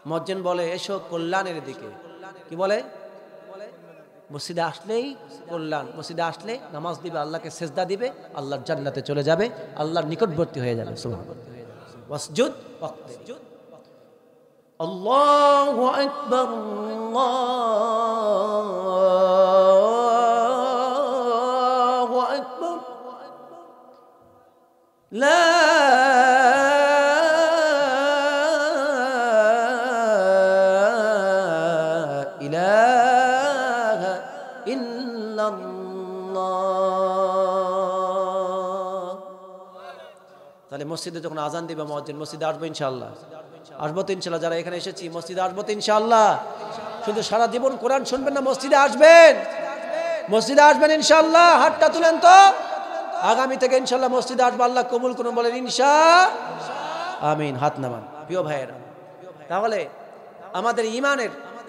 মুয়াজ্জিন বলে এসো কল্যাণের দিকে। কি বলে? মসজিদে আসলেই কল্যাণ, মসজিদে আসলে নামাজ দিবে, আল্লাহকে সেজদা দিবে, আল্লাহর জান্নাতে চলে যাবে, আল্লাহর নিকটবর্তী হয়ে যাবে। সুবহানাল্লাহ। ওয়াসজুদ ওয়াক্তারিব। আল্লাহু আকবার, আল্লাহু আকবার, লা ইলাহা ইল্লাল্লাহ। তাহলে মসজিদে যখন আজান দিবে মুয়াজ্জিন, মসজিদে আসবো ইনশাআল্লাহ? আসবো তো ইনশাআল্লাহ? যারা এখানে এসেছি মসজিদে আসবো তো ইনশাআল্লাহ? শুধু সারা জীবন কোরআন শুনবেন না, মসজিদে আসবেন, মসজিদে আসবেন ইনশাআল্লাহ। হাতটা তুলেন তো, আগামী থেকে ইনশাআল্লাহ মসজিদে আসবো, আল্লাহ কবুল করুন, বলেন ইনশাআল্লাহ, আমিন। হাত নামান। প্রিয় ভাইয়েরা, তাহলে আমাদের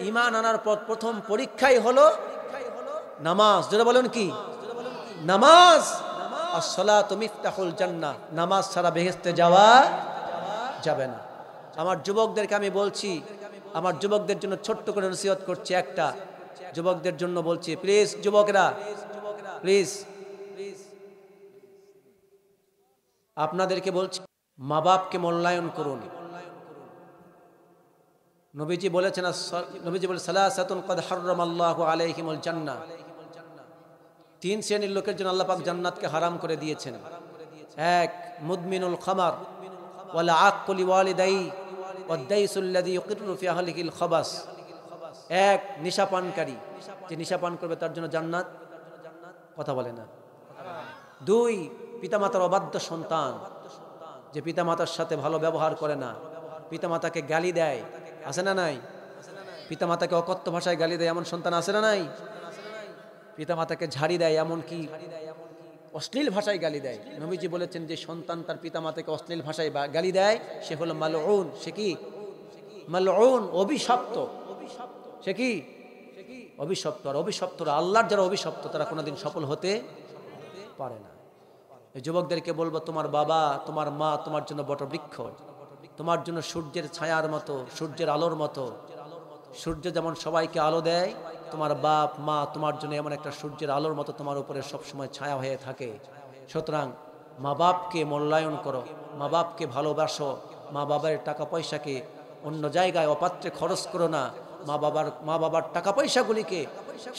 ইমান আনার পর প্রথম পরীক্ষাই হলো নামাজ। যেটা বলেন কি? নামাজ। আসসালাতু মিফতাহুল জান্নাহ। নামাজ ছাড়া বেহেশতে যাওয়া যাবে না। আমার যুবকদেরকে আমি বলছি, আমার যুবকদের জন্য ছোট্ট করে নসিহত করছি, একটা যুবকদের জন্য বলছি, প্লিজ যুবকরা, প্লিজ আপনাদেরকে বলছি, মা বাপকে মূল্যায়ন করুন। নবীজি বলেছেন, নবীজি বলে সালাসাতুন ক্বাদ হাররামাল্লাহু আলাইহিমুল জান্নাহ। তিন শ্রেণীর লোকের জন্য আল্লাহ পাক জান্নাতকে হারাম করে দিয়েছেন। এক, মুদমিনুল খামার ওয়াল আক্কুলি ওয়ালিদাই ওয়াদাইসুল্লাযী ইউকিরু ফি আহলিহিল খাবাস। এক, নিশাপানকারী, যে নিশাপান করবে তার জন্য জান্নাত, কথা বলে না। দুই, পিতামাতার অবাধ্য সন্তান, যে পিতামাতার সাথে ভালো ব্যবহার করে না, পিতামাতাকে গালি দেয়, আছে না নাই? পিতামাতাকে অকথ্য ভাষায় গালি দেয়, এমন সন্তান আছে না নাই? পিতামাতাকে ঝাড়ি দেয়, এমন কি অশ্লীল ভাষায় গালি দেয়। নবীজি বলেছেন, যে সন্তান তার পিতামাতাকে অশ্লীল ভাষায় গালি দেয় সে হলো মালউন। সে কি? মালউন, অভিশপ্ত। সে কি? অভিশপ্ত। আর অভিশপ্তরা, আল্লাহর যারা অভিশপ্ত, তারা কোনোদিন সফল হতে পারে না। এই যুবকদেরকে বলবো, তোমার বাবা তোমার মা তোমার জন্য বটবৃক্ষ, তোমার জন্য সূর্যের ছায়ার মতো, সূর্যের আলোর মতো। সূর্য যেমন সবাইকে আলো দেয়, তোমার বাপ মা তোমার জন্য এমন একটা সূর্যের আলোর মতো তোমার উপরে সবসময় ছায়া হয়ে থাকে। সুতরাং মা বাপকে মূল্যায়ন করো, মা বাপকে ভালোবাসো, মা বাবার টাকা পয়সাকে অন্য জায়গায় অপাত্রে খরচ করো না। মা বাবার টাকা পয়সাগুলিকে,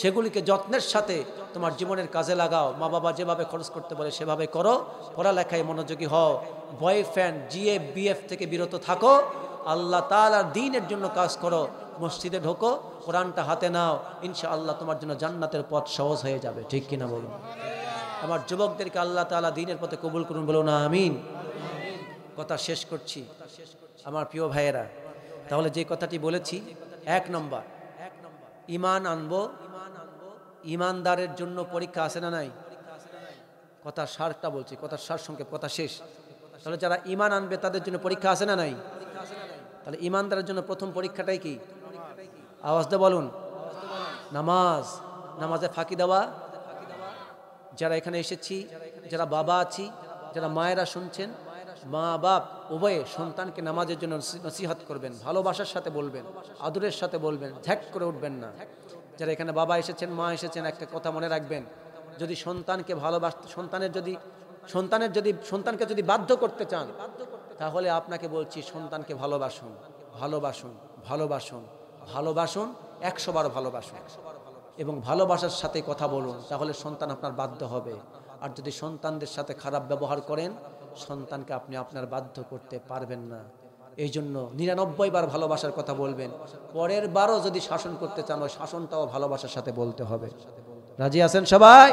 সেগুলিকে যত্নের সাথে তোমার জীবনের কাজে লাগাও। মা বাবা যেভাবে খরচ করতে বলে সেভাবে করো। পড়ালেখায় মনোযোগী হও। বয়ফ্রেন্ড জিএফ বিএফ থেকে বিরত থাকো। আল্লাহ তাআলার দ্বীনের জন্য কাজ করো। মসজিদে ঢোকো, কোরআনটা হাতে নাও, ইনশাআল্লাহ তোমার জন্য জান্নাতের পথ সহজ হয়ে যাবে। ঠিক কিনা বলুন? আমার যুবকদেরকে আল্লাহ তাআলা দ্বীনের পথে কবুল করুন, বলো না আমিন। কথা শেষ করছি আমার প্রিয় ভাইয়েরা। তাহলে যে কথাটি বলেছি, এক নম্বর ঈমান আনবো। ঈমানদারের জন্য পরীক্ষা আছে না নাই? কথা সারটা বলছি, কথার সার সংক্ষেপ, কথা শেষ। তাহলে যারা ঈমান আনবে তাদের জন্য পরীক্ষা আছে না নাই? তাহলে ঈমানদারের জন্য প্রথম পরীক্ষাটাই কি? আওয়াজ দিয়ে বলুন। নামাজ। নামাজে ফাঁকি দেওয়া। যারা এখানে এসেছি, যারা বাবা আছি, যারা মায়েরা শুনছেন, মা বাপ উভয়ে সন্তানকে নামাজের জন্য নসিহত করবেন, ভালোবাসার সাথে বলবেন, আদরের সাথে বলবেন, ঝ্যাক করে উঠবেন না। যারা এখানে বাবা এসেছেন, মা এসেছেন, একটা কথা মনে রাখবেন, যদি সন্তানকে ভালোবাসতে, সন্তানকে যদি বাধ্য করতে চান, তাহলে আপনাকে বলছি সন্তানকে ভালোবাসুন, ভালোবাসুন, ভালোবাসুন, ভালোবাসুন, 100 বার ভালোবাসুন এবং ভালোবাসার সাথে কথা বলুন, তাহলে সন্তান আপনার বাধ্য হবে। আর যদি সন্তানদের সাথে খারাপ ব্যবহার করেন, সন্তানকে আপনি আপনার বাধ্য করতে পারবেন না। এই জন্য 99 বার ভালোবাসার কথা বলবেন। পরের বারও যদি শাসন করতে চান, ওই শাসনটাও ভালোবাসার সাথে বলতে হবে। রাজি আছেন সবাই?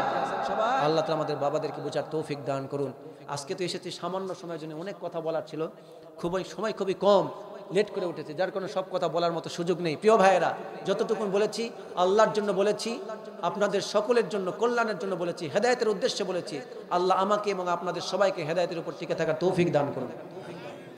আল্লাহ তাআলা আমাদের বাবাদেরকে বোঝার তৌফিক দান করুন। আজকে তো এসেছি সামান্য সময়ের জন্য, অনেক কথা বলার ছিল, সময় খুবই কম, লেট করে উঠেছে, যার কোনো সব কথা বলার মতো সুযোগ নেই। প্রিয় ভাইয়েরা, যতটুকু বলেছি আল্লাহর জন্য বলেছি, আপনাদের সকলের জন্য, কল্যাণের জন্য বলেছি, হেদায়েতের উদ্দেশ্যে বলেছি। আল্লাহ আমাকে এবং আপনাদের সবাইকে হেদায়েতের উপর টিকে থাকার তৌফিক দান করুন।